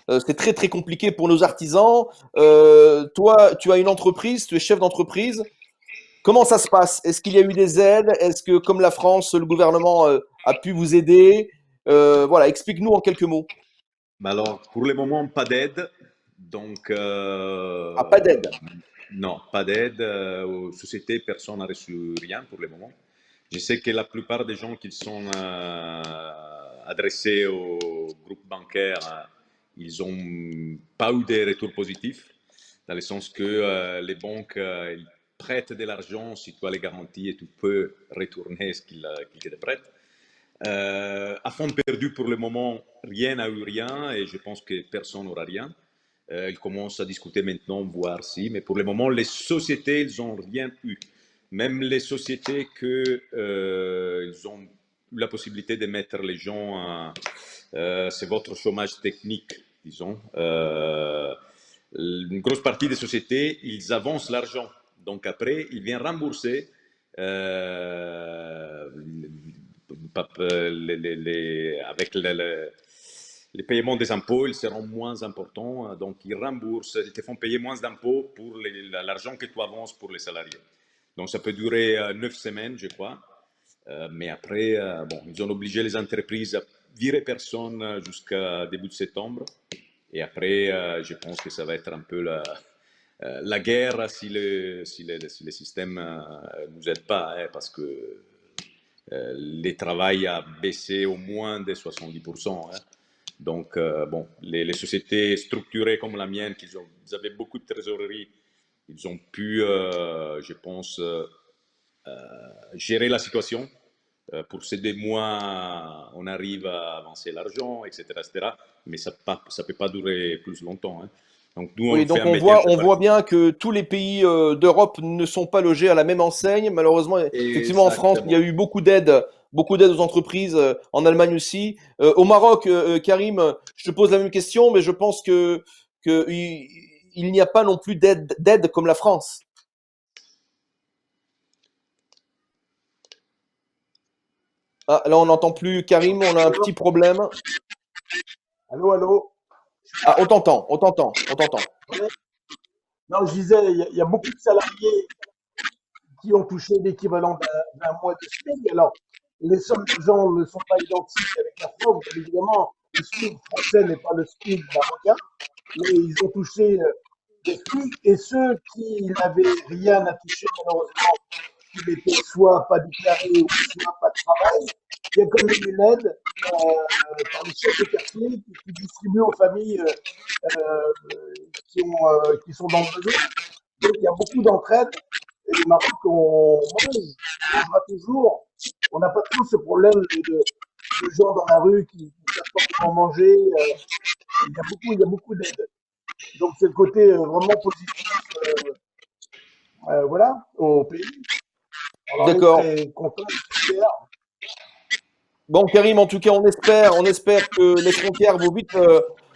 C'est très très compliqué pour nos artisans. Toi, tu as une entreprise, tu es chef d'entreprise. Comment ça se passe? Est-ce qu'il y a eu des aides? Est-ce que, comme la France, le gouvernement a pu vous aider? Voilà, explique-nous en quelques mots. Mais alors, pour le moment, pas d'aide. Donc, Ah, pas d'aide. non, pas d'aide. Aux sociétés, personne n'a reçu rien pour le moment. Je sais que la plupart des gens qui sont adressés au groupe bancaire, ils n'ont pas eu des retours positifs, dans le sens que les banques ils prêtent de l'argent si tu as les garanties et tu peux retourner ce qu'ils te prêtent. À fond perdu pour le moment, rien n'a eu rien et je pense que personne n'aura rien. Ils commencent à discuter maintenant, voir si, mais pour le moment, les sociétés, ils n'ont rien eu. Même les sociétés ils ont eu la possibilité de mettre les gens, c'est votre chômage technique, disons. Une grosse partie des sociétés, ils avancent l'argent. Donc après, ils viennent rembourser avec les paiements des impôts, ils seront moins importants. Donc, ils remboursent, ils te font payer moins d'impôts pour l'argent que tu avances pour les salariés. Donc, ça peut durer 9 semaines, je crois. Mais après, bon, ils ont obligé les entreprises à virer personne jusqu'à début de septembre. Et après, je pense que ça va être un peu la guerre si le système ne nous aide pas, hein, parce que le travail a baissé au moins de 70%. Hein. Donc, bon, les sociétés structurées comme la mienne, ils avaient beaucoup de trésorerie, ils ont pu, je pense, gérer la situation. Pour ces 2 mois, on arrive à avancer l'argent, etc., etc. Mais ça ne peut pas durer plus longtemps. Hein. Donc, nous, Oui, on donc fait un métier un peu on voit bien que tous les pays d'Europe ne sont pas logés à la même enseigne. Malheureusement, effectivement, en France, il y a eu beaucoup d'aides aux entreprises, en Allemagne aussi. Au Maroc, Karim, je te pose la même question, mais je pense que il n'y a pas non plus d'aide comme la France. Ah, là, on n'entend plus Karim, on a un petit problème. Allô, allô. Ah, on t'entend, on t'entend, on t'entend. Non, je disais, il y a beaucoup de salariés qui ont touché l'équivalent d'un mois de SMIC. Alors, les sommes des gens ne sont pas identiques avec la France. Bien évidemment, le SMIC français n'est pas le SMIC marocain, mais ils ont touché des SMIC. Et ceux qui n'avaient rien à toucher, malheureusement, qui n'étaient soit pas déclarés ou soit pas de travail, il y a quand même une aide par les chefs de quartier qui distribuent aux familles qui sont dans le besoin. Donc, il y a beaucoup d'entraide. Et le Maroc, on mangera toujours. On n'a pas trop ce problème de gens dans la rue qui ne savent pas comment manger. Il y a beaucoup d'aide. Donc, c'est le côté vraiment positif voilà, au pays. Alors, D'accord. on est très content, super. Bon, Karim, en tout cas, on espère que les frontières vont vite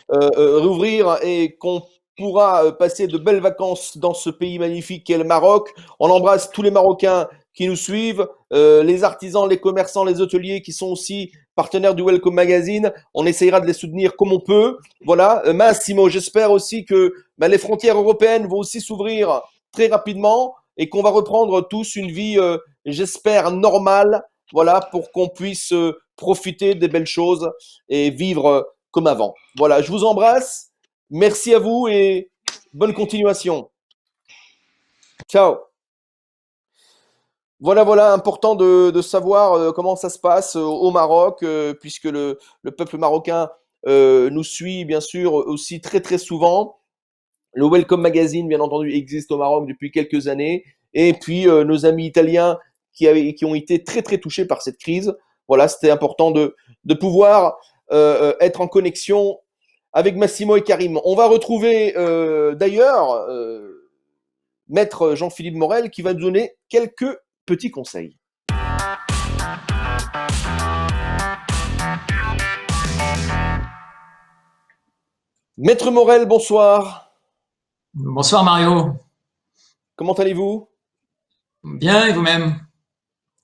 rouvrir et qu'on pourra passer de belles vacances dans ce pays magnifique qu'est le Maroc. On embrasse tous les Marocains qui nous suivent, les artisans, les commerçants, les hôteliers qui sont aussi partenaires du Welcome Magazine. On essayera de les soutenir comme on peut. Voilà. Massimo, j'espère aussi que les frontières européennes vont aussi s'ouvrir très rapidement et qu'on va reprendre tous une vie, j'espère, normale. Voilà, pour qu'on puisse profiter des belles choses et vivre comme avant. Voilà, je vous embrasse. Merci à vous et bonne continuation. Ciao. Voilà, important de savoir comment ça se passe au Maroc, puisque le peuple marocain nous suit bien sûr aussi très très souvent. Le Welcome Magazine, bien entendu, existe au Maroc depuis quelques années. Et puis nos amis italiens qui ont été très très touchés par cette crise. Voilà, c'était important de pouvoir être en connexion avec Massimo et Karim. On va retrouver d'ailleurs Maître Jean-Philippe Morel qui va nous donner quelques petits conseils. Maître Morel, bonsoir. Bonsoir Mario. Comment allez-vous? Bien, et vous-même?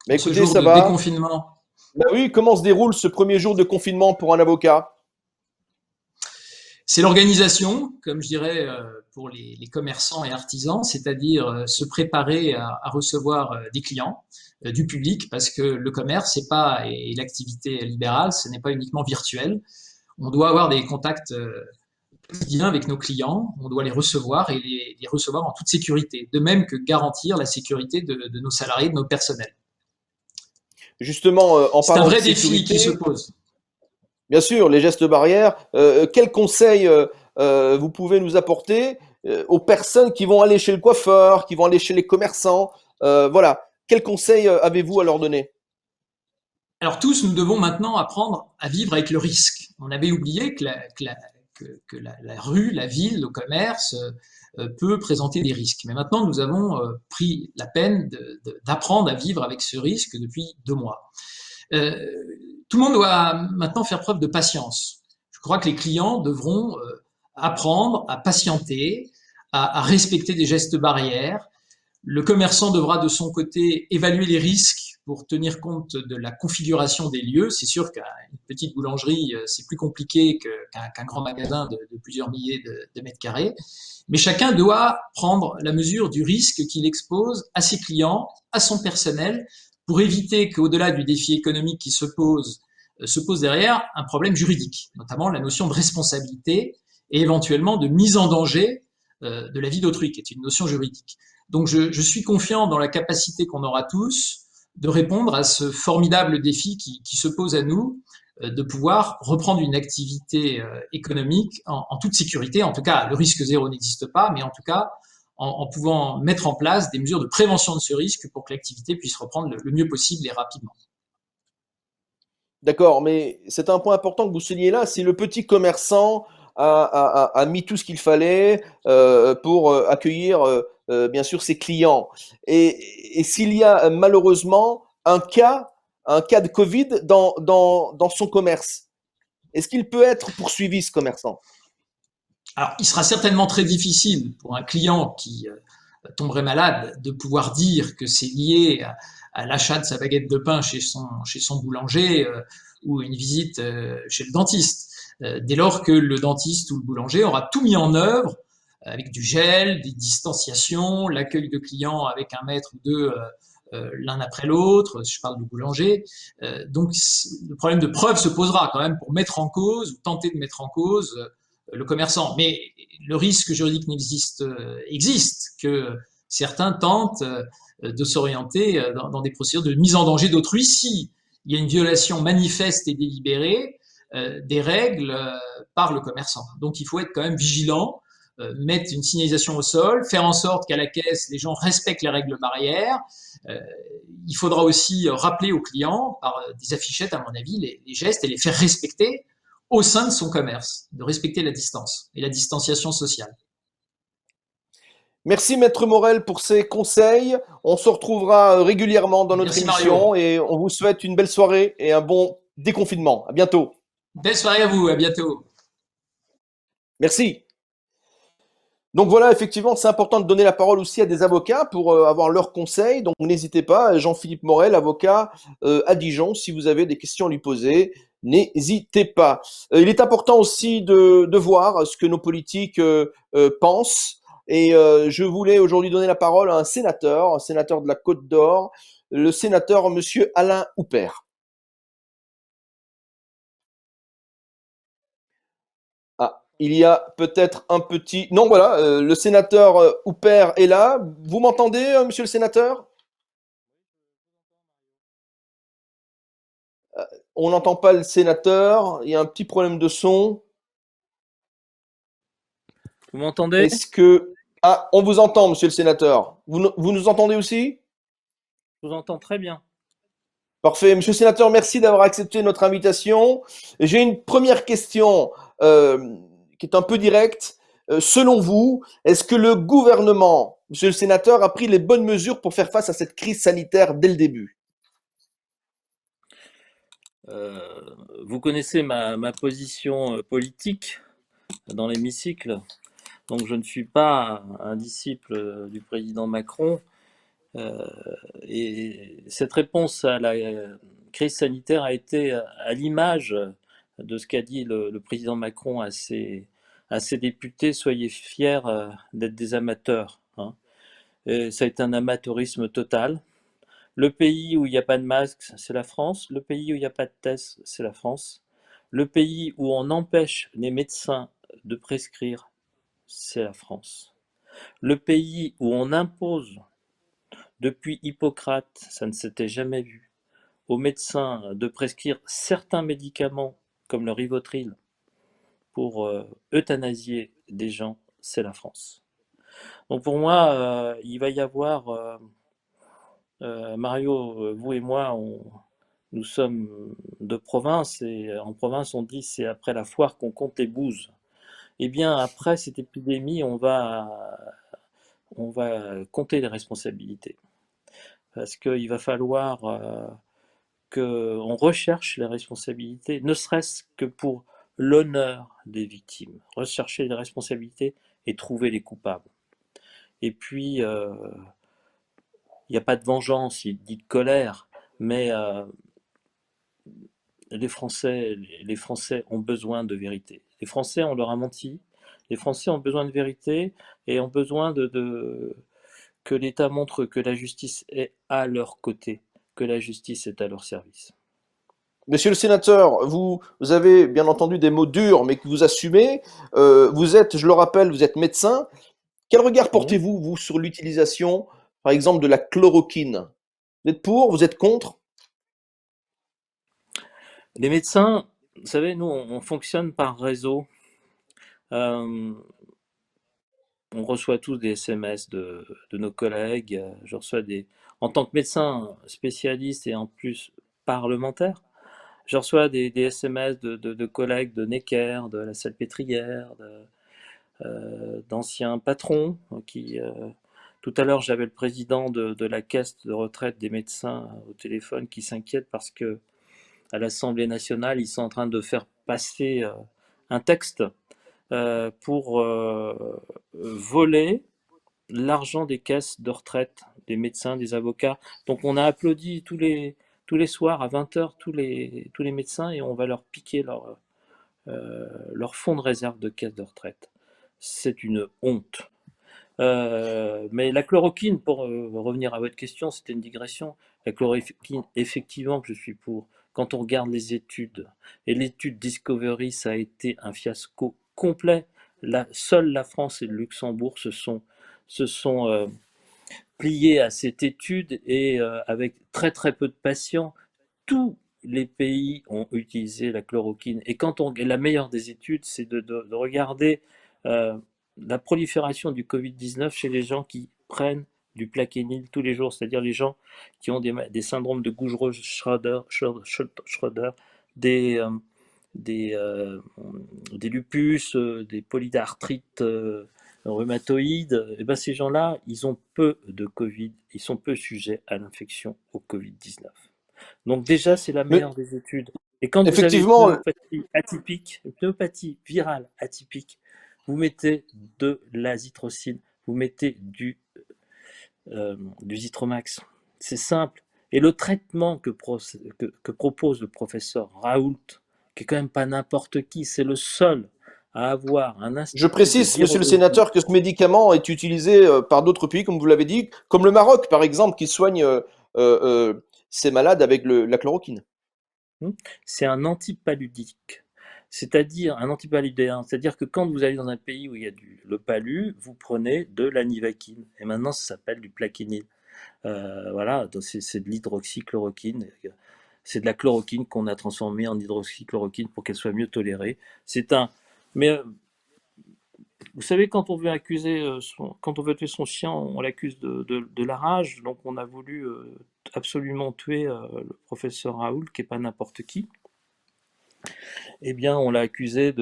Écoutez, ce jour ça de va. Déconfinement. Oui, comment se déroule ce premier jour de confinement pour un avocat? C'est l'organisation, comme je dirais, pour les commerçants et artisans, c'est-à-dire se préparer à recevoir des clients, du public, parce que le commerce, c'est pas, et l'activité libérale, ce n'est pas uniquement virtuel. On doit avoir des contacts quotidiens avec nos clients, on doit les recevoir et les recevoir en toute sécurité, de même que garantir la sécurité de nos salariés, de nos personnels. Justement, en C'est un parlant vrai de défi qui se sécurité, pose. bien sûr, les gestes barrières, quels conseils vous pouvez nous apporter aux personnes qui vont aller chez le coiffeur, qui vont aller chez les commerçants? Voilà, quels conseils avez-vous à leur donner? Alors tous, nous devons maintenant apprendre à vivre avec le risque. On avait oublié que la rue, la ville, le commerce peut présenter des risques. Mais maintenant, nous avons pris la peine d'apprendre à vivre avec ce risque depuis 2 mois. Tout le monde doit maintenant faire preuve de patience. Je crois que les clients devront apprendre à patienter, à respecter des gestes barrières. Le commerçant devra de son côté évaluer les risques pour tenir compte de la configuration des lieux. C'est sûr qu'une petite boulangerie, c'est plus compliqué qu'un grand magasin de plusieurs milliers de mètres carrés. Mais chacun doit prendre la mesure du risque qu'il expose à ses clients, à son personnel, pour éviter qu'au-delà du défi économique qui se pose derrière un problème juridique, notamment la notion de responsabilité et éventuellement de mise en danger de la vie d'autrui, qui est une notion juridique. Donc je suis confiant dans la capacité qu'on aura tous de répondre à ce formidable défi qui se pose à nous, de pouvoir reprendre une activité économique en toute sécurité. En tout cas, le risque zéro n'existe pas, mais en tout cas, en pouvant mettre en place des mesures de prévention de ce risque pour que l'activité puisse reprendre le mieux possible et rapidement. D'accord, mais c'est un point important que vous soulignez là. Si le petit commerçant a mis tout ce qu'il fallait pour accueillir bien sûr ses clients, et s'il y a malheureusement un cas de Covid dans son commerce, est-ce qu'il peut être poursuivi, ce commerçant? Alors, il sera certainement très difficile pour un client qui tomberait malade de pouvoir dire que c'est lié à l'achat de sa baguette de pain chez son boulanger ou une visite chez le dentiste. Dès lors que le dentiste ou le boulanger aura tout mis en œuvre avec du gel, des distanciations, l'accueil de clients avec 1 mètre ou 2 l'un après l'autre, je parle du boulanger. Donc le problème de preuve se posera quand même pour mettre en cause ou tenter de mettre en cause le commerçant. Mais le risque juridique existe que certains tentent de s'orienter dans des procédures de mise en danger d'autrui si il y a une violation manifeste et délibérée des règles par le commerçant. Donc il faut être quand même vigilant, mettre une signalisation au sol, faire en sorte qu'à la caisse, les gens respectent les règles barrières. Il faudra aussi rappeler aux clients, par des affichettes à mon avis, les gestes et les faire respecter au sein de son commerce, de respecter la distance et la distanciation sociale. Merci Maître Morel pour ces conseils. On se retrouvera régulièrement dans notre émission et on vous souhaite une belle soirée et un bon déconfinement. À bientôt. Belle soirée à vous, à bientôt. Merci. Donc voilà, effectivement, c'est important de donner la parole aussi à des avocats pour avoir leurs conseils. Donc n'hésitez pas, Jean-Philippe Morel, avocat à Dijon, si vous avez des questions à lui poser, n'hésitez pas. Il est important aussi de voir ce que nos politiques pensent. Et je voulais aujourd'hui donner la parole à un sénateur de la Côte d'Or, le sénateur Monsieur Alain Houpert. Ah, il y a peut-être un petit... Non, voilà, le sénateur Houpert est là. Vous m'entendez, monsieur le sénateur? On n'entend pas le sénateur. Il y a un petit problème de son. Vous m'entendez? Est-ce que... Ah, on vous entend, monsieur le sénateur. Vous nous entendez aussi? Je vous entends très bien. Parfait. Monsieur le sénateur, merci d'avoir accepté notre invitation. J'ai une première question qui est un peu directe. Selon vous, est-ce que le gouvernement, monsieur le sénateur, a pris les bonnes mesures pour faire face à cette crise sanitaire dès le début? Vous connaissez ma position politique dans l'hémicycle. Donc je ne suis pas un disciple du président Macron. Et cette réponse à la crise sanitaire a été à l'image de ce qu'a dit le président Macron à ses députés. Soyez fiers d'être des amateurs, hein. Et ça a été un amateurisme total. Le pays où il n'y a pas de masque, c'est la France. Le pays où il n'y a pas de test, c'est la France. Le pays où on empêche les médecins de prescrire, c'est la France. Le pays où on impose, depuis Hippocrate, ça ne s'était jamais vu, aux médecins de prescrire certains médicaments, comme le Rivotril, pour euthanasier des gens, c'est la France. Donc pour moi, il va y avoir, Mario, vous et moi, nous sommes de province, et en province on dit c'est après la foire qu'on compte les bouses. Eh bien après cette épidémie, on va compter les responsabilités. Parce qu'il va falloir qu'on recherche les responsabilités, ne serait-ce que pour l'honneur des victimes. Rechercher les responsabilités et trouver les coupables. Et puis, il n'y a pas de vengeance, il dit de colère, mais les Français ont besoin de vérité. Les Français, on leur a menti. Les Français ont besoin de vérité et ont besoin que l'État montre que la justice est à leur côté, que la justice est à leur service. Monsieur le sénateur, vous avez bien entendu des mots durs, mais que vous assumez. Vous êtes, je le rappelle, vous êtes médecin. Quel regard portez-vous, vous, sur l'utilisation, par exemple, de la chloroquine? Vous êtes pour? Vous êtes contre? Les médecins, vous savez, nous, on fonctionne par réseau. On reçoit tous des SMS de nos collègues. Je reçois en tant que médecin spécialiste et en plus parlementaire, je reçois des SMS de collègues de Necker, de la Salpêtrière, d'anciens patrons qui... Tout à l'heure, j'avais le président de la caisse de retraite des médecins au téléphone qui s'inquiète parce que à l'Assemblée nationale, ils sont en train de faire passer un texte pour voler l'argent des caisses de retraite des médecins, des avocats. Donc on a applaudi tous les soirs à 20h tous les médecins et on va leur piquer leur fonds de réserve de caisse de retraite. C'est une honte. Mais la chloroquine, pour revenir à votre question, c'était une digression. La chloroquine, effectivement, que je suis pour. Quand on regarde les études, et l'étude Discovery, ça a été un fiasco complet. Seule la France et le Luxembourg se sont pliés à cette étude et avec très très peu de patients, tous les pays ont utilisé la chloroquine. Et la meilleure des études, c'est de regarder la prolifération du Covid-19 chez les gens qui prennent du Plaquenil tous les jours, c'est-à-dire les gens qui ont des syndromes de Gougerot-Schröder, des lupus, des polyarthrites rhumatoïdes. Et ben ces gens-là, ils ont peu de Covid, ils sont peu sujets à l'infection au Covid-19. Donc déjà, c'est la meilleure des études. Et quand vous avez une Effectivement, pneumopathie atypique, une pneumopathie virale atypique, vous mettez de l'azithromycine, vous mettez du Zithromax. C'est simple. Et le traitement que propose le professeur Raoult, qui est quand même pas n'importe qui, c'est le seul à avoir un institut. Je précise, monsieur le sénateur, que ce médicament est utilisé par d'autres pays, comme vous l'avez dit, comme le Maroc, par exemple, qui soigne ces malades avec la chloroquine. C'est un antipaludique. C'est-à-dire un antipaludéen, c'est-à-dire que quand vous allez dans un pays où il y a le palu, vous prenez de l'anivaquine. Et maintenant, ça s'appelle du plaquenil. Voilà, c'est de l'hydroxychloroquine. C'est de la chloroquine qu'on a transformée en hydroxychloroquine pour qu'elle soit mieux tolérée. Mais vous savez, quand on veut tuer son chien, on l'accuse de la rage. Donc on a voulu absolument tuer le professeur Raoult, qui n'est pas n'importe qui. Eh bien, on l'a accusé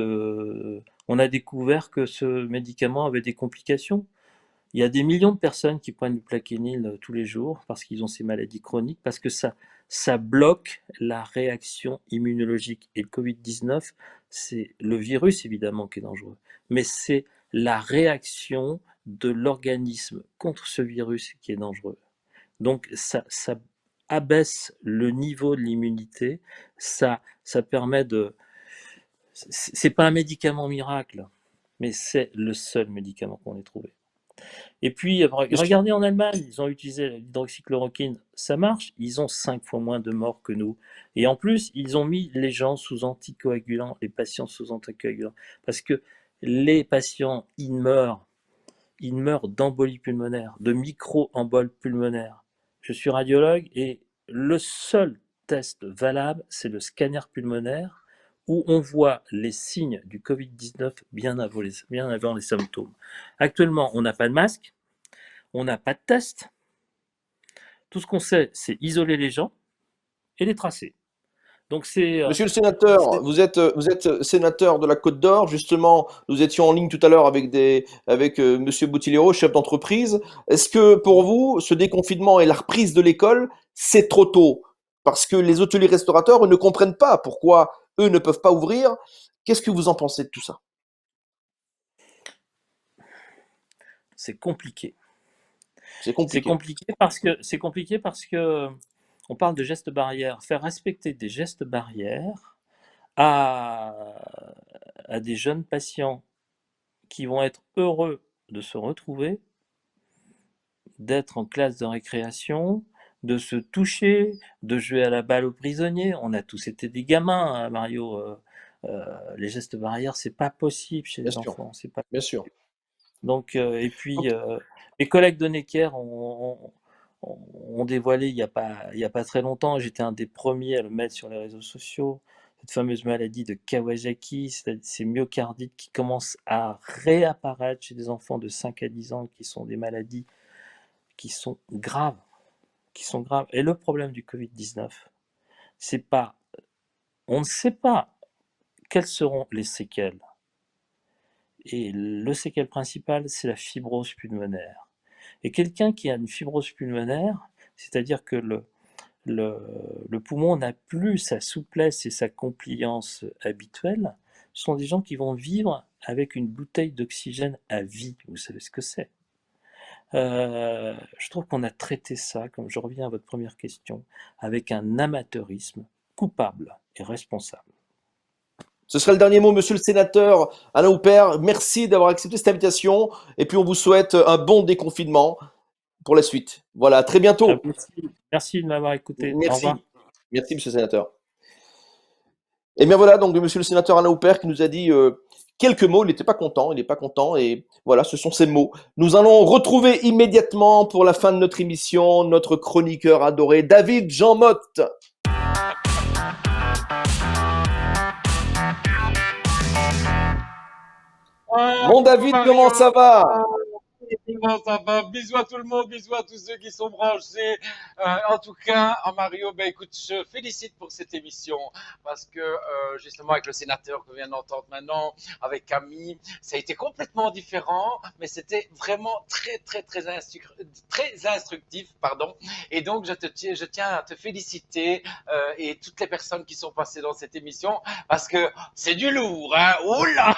on a découvert que ce médicament avait des complications. Il y a des millions de personnes qui prennent du plaquenil tous les jours parce qu'ils ont ces maladies chroniques, parce que ça bloque la réaction immunologique. Et le Covid-19, c'est le virus évidemment qui est dangereux, mais c'est la réaction de l'organisme contre ce virus qui est dangereux. Donc ça abaisse le niveau de l'immunité, ça permet c'est pas un médicament miracle, mais c'est le seul médicament qu'on ait trouvé. Et puis, regardez en Allemagne, ils ont utilisé l'hydroxychloroquine, ça marche, ils ont 5 fois moins de morts que nous. Et en plus, ils ont mis les gens sous anticoagulants, les patients sous anticoagulants, parce que les patients, ils meurent d'embolie pulmonaire, de micro-embolie pulmonaire. Je suis radiologue et le seul test valable, c'est le scanner pulmonaire, où on voit les signes du Covid-19 bien avant les symptômes. Actuellement, on n'a pas de masque, on n'a pas de test. Tout ce qu'on sait, c'est isoler les gens et les tracer. Donc Monsieur le sénateur, vous êtes sénateur de la Côte d'Or. Justement, nous étions en ligne tout à l'heure avec Monsieur Boutilliero, chef d'entreprise. Est-ce que pour vous, ce déconfinement et la reprise de l'école, c'est trop tôt? Parce que les hôteliers restaurateurs, eux, ne comprennent pas pourquoi eux ne peuvent pas ouvrir. Qu'est-ce que vous en pensez de tout ça? C'est compliqué. C'est compliqué parce que on parle de gestes barrières. Faire respecter des gestes barrières à des jeunes patients qui vont être heureux de se retrouver, d'être en classe de récréation, de se toucher, de jouer à la balle aux prisonniers. On a tous été des gamins, hein, Mario. Les gestes barrières, c'est pas possible chez les enfants. C'est pas bien sûr. Donc, et puis, les collègues de Necker ont dévoilé il y a pas très longtemps, j'étais un des premiers à le mettre sur les réseaux sociaux, cette fameuse maladie de Kawasaki, c'est ces myocardites qui commencent à réapparaître chez des enfants de 5 à 10 ans, qui sont des maladies qui sont graves. Et le problème du Covid-19, on ne sait pas quelles seront les séquelles. Et le séquelle principal, c'est la fibrose pulmonaire. Et quelqu'un qui a une fibrose pulmonaire, c'est-à-dire que le poumon n'a plus sa souplesse et sa compliance habituelle, ce sont des gens qui vont vivre avec une bouteille d'oxygène à vie. Vous savez ce que c'est. Je trouve qu'on a traité ça, comme je reviens à votre première question, avec un amateurisme coupable et responsable. Ce sera le dernier mot, monsieur le sénateur Alain Houpert. Merci d'avoir accepté cette invitation. Et puis, on vous souhaite un bon déconfinement pour la suite. Voilà, à très bientôt. Merci de m'avoir écouté. Merci. Au revoir. Merci, monsieur le sénateur. Et bien voilà, donc monsieur le sénateur Alain Houpert qui nous a dit quelques mots. Il n'est pas content. Et voilà, ce sont ces mots. Nous allons retrouver immédiatement pour la fin de notre émission notre chroniqueur adoré, David Jean Motte. Bon David, comment ça va? Comment ça va? Bisous à tout le monde, bisous à tous ceux qui sont branchés. En tout cas, Mario, ben écoute, je félicite pour cette émission parce que justement avec le sénateur que vient d'entendre maintenant, avec Camille, ça a été complètement différent, mais c'était vraiment très instructif, pardon. Et donc je tiens à te féliciter et toutes les personnes qui sont passées dans cette émission parce que c'est du lourd, hein. Oula,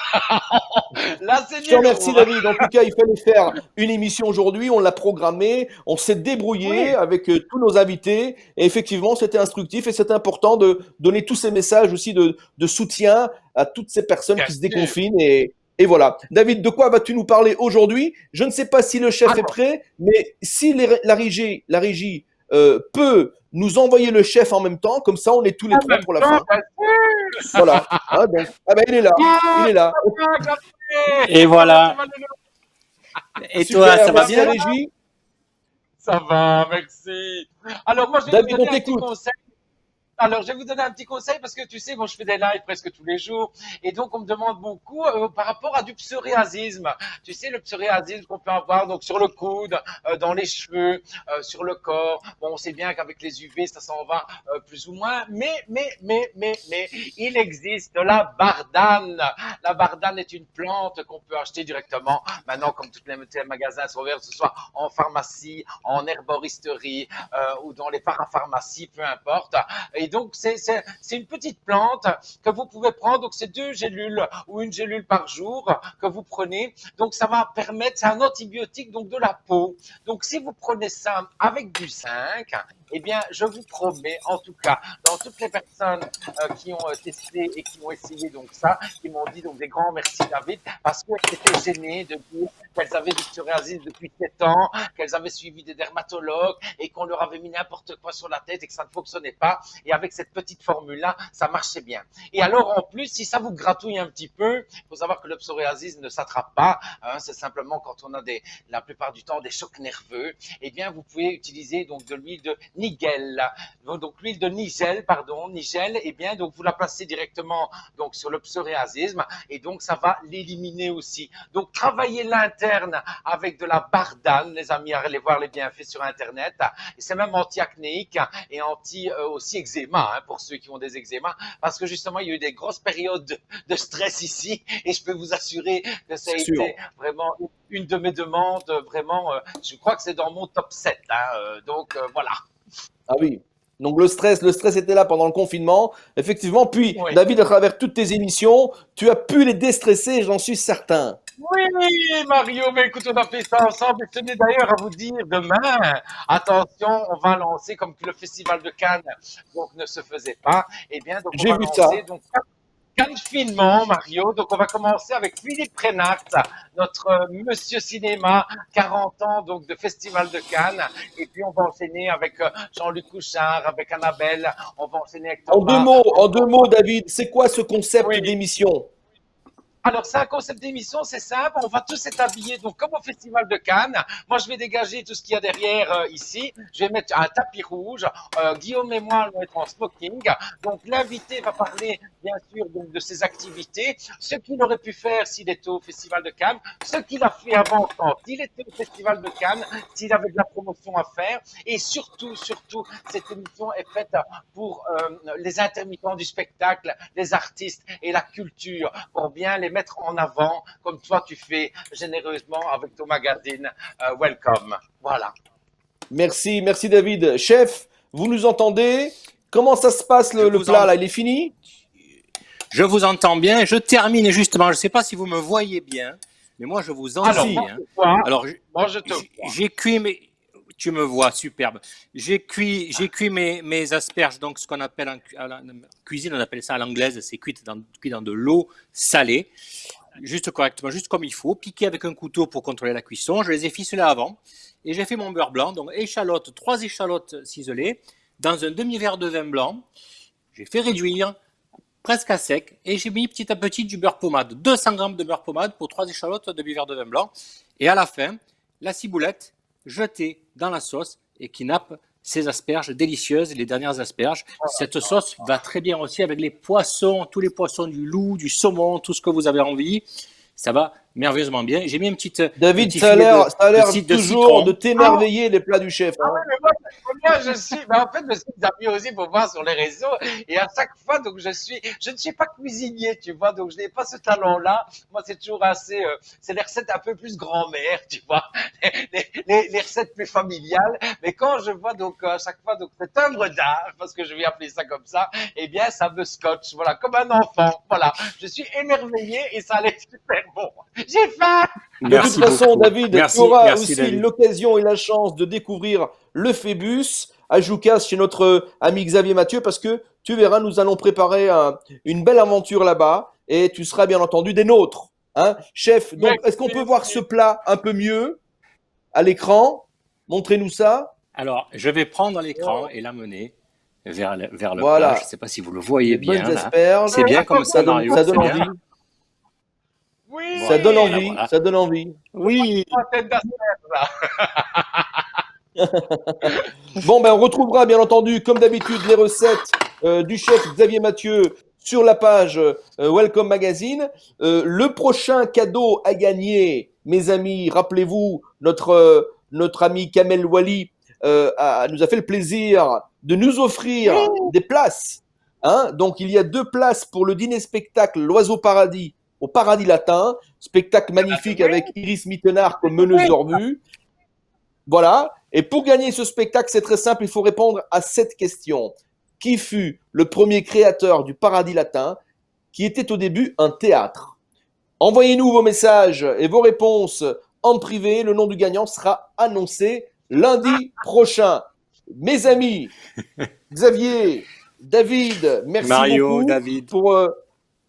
là c'est Je du te remercie, lourd. David. En tout cas, il fallait faire une émission aujourd'hui. On l'a programmée. On s'est débrouillé Oui, avec tous nos invités. Et effectivement, c'était instructif et c'est important de donner tous ces messages aussi de soutien à toutes ces personnes bien qui se sûr. déconfinent. Et voilà. David, de quoi vas-tu nous parler aujourd'hui? Je ne sais pas si le chef est Alors, prêt, mais si la régie peut nous envoyer le chef en même temps, comme ça, on est tous les en trois même pour la temps, fin. bien sûr. Voilà. Hein, donc, ah ben, il est là. Il est là. Ah, Gabriel, Et comment tu voilà. vas, Lélo? Et toi, Super. ça va Merci, la bien? régie. Ça va, merci. Alors, moi, je vais vous David, on donner un petit t'écoute. conseil. Alors, je vais vous donner un petit conseil parce que tu sais, moi, je fais des lives presque tous les jours et donc on me demande beaucoup par rapport à du psoriasisme. Tu sais, le psoriasisme qu'on peut avoir donc sur le coude, dans les cheveux, sur le corps. Bon, on sait bien qu'avec les UV, ça s'en va plus ou moins, mais, il existe la bardane. La bardane est une plante qu'on peut acheter directement. Maintenant, comme tous les magasins sont ouverts, que ce soit en pharmacie, en herboristerie ou dans les parapharmacies, peu importe. Et donc, c'est une petite plante que vous pouvez prendre. Donc, c'est 2 gélules ou 1 gélule par jour que vous prenez. Donc, ça va permettre, c'est un antibiotique donc de la peau. Donc, si vous prenez ça avec du zinc, eh bien, je vous promets, en tout cas, dans toutes les personnes qui ont testé et qui ont essayé donc ça, qui m'ont dit donc des grands merci David, parce qu'elles étaient gênées de dire qu'elles avaient du psoriasis depuis 7 ans, qu'elles avaient suivi des dermatologues et qu'on leur avait mis n'importe quoi sur la tête et que ça ne fonctionnait pas. Et avec cette petite formule-là, ça marchait bien. Et alors, en plus, si ça vous gratouille un petit peu, il faut savoir que le psoriasis ne s'attrape pas, hein, c'est simplement quand on a la plupart du temps des chocs nerveux, eh bien, vous pouvez utiliser donc de l'huile de Nigel. Donc, l'huile de Nigel, eh bien, donc vous la placez directement donc sur le psoriasisme et donc ça va l'éliminer aussi. Donc, travaillez l'interne avec de la bardane, les amis, allez voir les bienfaits sur Internet. Et c'est même anti-acnéique et anti aussi eczéma, hein, pour ceux qui ont des eczémas, parce que justement, il y a eu des grosses périodes de stress ici et je peux vous assurer que ça a C'est sûr. été vraiment une de mes demandes, vraiment, je crois que c'est dans mon top 7. Hein, donc, voilà. Ah oui. Donc le stress était là pendant le confinement, effectivement. Puis Oui. David, à travers toutes tes émissions, tu as pu les déstresser, j'en suis certain. Oui, Mario, mais écoute, on a fait ça ensemble. Et je tenais d'ailleurs à vous dire demain, attention, on va lancer, comme que le Festival de Cannes donc, ne se faisait pas, eh bien, donc on J'ai va vu lancer ça. donc, Cannes finement, Mario. Donc, on va commencer avec Philippe Prénat, notre monsieur cinéma, 40 ans donc de Festival de Cannes. Et puis, on va enchaîner avec Jean-Luc Couchard, avec Annabelle. On va enchaîner avec Thomas. En deux mots, David, c'est quoi ce concept Oui. d'émission? Alors, c'est un concept d'émission, c'est simple. On va tous être habillés, donc comme au Festival de Cannes. Moi, je vais dégager tout ce qu'il y a derrière ici. Je vais mettre un tapis rouge. Guillaume et moi allons être en smoking. Donc, l'invité va parler, bien sûr, donc, de ses activités, ce qu'il aurait pu faire s'il était au Festival de Cannes, ce qu'il a fait avant quand il était au Festival de Cannes, s'il avait de la promotion à faire. Et surtout, cette émission est faite pour les intermittents du spectacle, les artistes et la culture, pour bien les mettre en avant, comme toi tu fais généreusement avec ton magazine Welcome. Voilà. Merci, merci David. Chef, vous nous entendez? Comment ça se passe Je le vous plat en- là? Il est fini? Je vous entends bien. Je termine justement. Je ne sais pas si vous me voyez bien, mais moi je vous Alors, entends Si. moi, bien. je te vois. Alors, Moi, je te j'ai vois. j'ai cuit mes. Tu me vois, superbe. J'ai cuit mes asperges, donc ce qu'on appelle à la cuisine, on appelle ça à l'anglaise, c'est cuit dans de l'eau salée, juste correctement, juste comme il faut, piqué avec un couteau pour contrôler la cuisson. Je les ai ficelés avant et j'ai fait mon beurre blanc, donc échalotes, 3 échalotes ciselées dans un demi-verre de vin blanc. J'ai fait réduire presque à sec et j'ai mis petit à petit du beurre pommade, 200 grammes de beurre pommade pour 3 échalotes, demi-verre de vin blanc. Et à la fin, la ciboulette jetée dans la sauce et qui nappe ces asperges délicieuses, les dernières asperges. Cette sauce va très bien aussi avec les poissons, tous les poissons du loup, du saumon, tout ce que vous avez envie. Ça va merveilleusement bien. J'ai mis un David, petit ça a filet l'air, ça a de l'air cidre de toujours citron. de t'émerveiller les plats du chef. Ah Hein. ouais, mais moi, je suis, mais en fait, je suis ami aussi pour voir sur les réseaux, et à chaque fois, donc, je ne suis pas cuisinier, tu vois, donc je n'ai pas ce talent-là. Moi, c'est toujours assez, c'est les recettes un peu plus grand-mère, tu vois, les recettes plus familiales. Mais quand je vois, donc, à chaque fois, donc, cette œuvre d'art, parce que je vais appeler ça comme ça, eh bien, ça me scotche, voilà, comme un enfant, voilà. Je suis émerveillé et ça allait super bon. J'ai faim! De toute Merci façon, beaucoup. David, tu Merci, auras merci aussi David. l'occasion et la chance de découvrir le Phébus à Joucas chez notre ami Xavier Mathieu parce que tu verras, nous allons préparer une belle aventure là-bas et tu seras bien entendu des nôtres. Hein, chef, donc est-ce qu'on peut voir ce Merci. plat un peu mieux à l'écran? Montrez-nous ça. Alors, je vais prendre l'écran Oh. et l'amener vers le plat. Je ne Voilà, sais pas si vous le voyez les bonnes bien là. asperges. C'est bien comme ça, Mario. Ça C'est donne bien. envie. Oui! Ça donne Voilà, envie. voilà. Ça donne envie. Oui. Trentaine d'asperges, là. Bon, ben, on retrouvera bien entendu, comme d'habitude, les recettes du chef Xavier Mathieu sur la page Welcome Magazine. Le prochain cadeau à gagner, mes amis, rappelez-vous, notre ami Kamel Wally nous a fait le plaisir de nous offrir des places. Hein, donc, il y a 2 places pour le dîner-spectacle L'Oiseau Paradis au Paradis Latin. Spectacle magnifique avec Iris Mittenard comme meneuse de revue. Voilà. Et pour gagner ce spectacle, c'est très simple, il faut répondre à cette question. Qui fut le premier créateur du Paradis Latin, qui était au début un théâtre? Envoyez-nous vos messages et vos réponses en privé. Le nom du gagnant sera annoncé lundi prochain. Mes amis, Xavier, David, merci Mario, beaucoup David. pour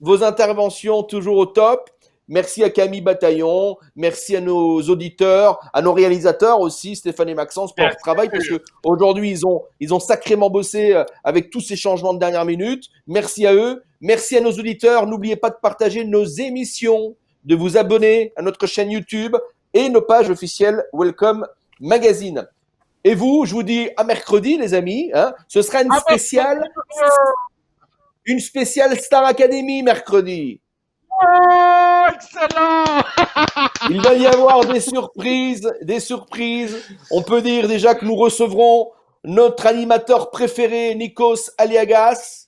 vos interventions toujours au top. Merci à Camille Bataillon, merci à nos auditeurs, à nos réalisateurs aussi, Stéphane et Maxence, pour leur travail, parce que aujourd'hui ils ont sacrément bossé avec tous ces changements de dernière minute. Merci à eux, merci à nos auditeurs. N'oubliez pas de partager nos émissions, de vous abonner à notre chaîne YouTube et nos pages officielles Welcome Magazine. Et vous, je vous dis à mercredi, les amis. Hein, ce sera une spéciale Star Academy mercredi. Oh, excellent! Il va y avoir des surprises, des surprises. On peut dire déjà que nous recevrons notre animateur préféré, Nikos Aliagas,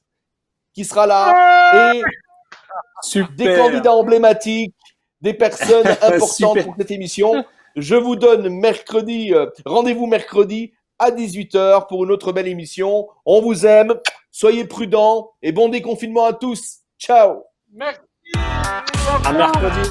qui sera là, et des candidats emblématiques, des personnes importantes Super. pour cette émission. Je vous donne rendez-vous mercredi à 18h pour une autre belle émission. On vous aime, soyez prudents et bon déconfinement à tous. Ciao! Merci! À mercredi.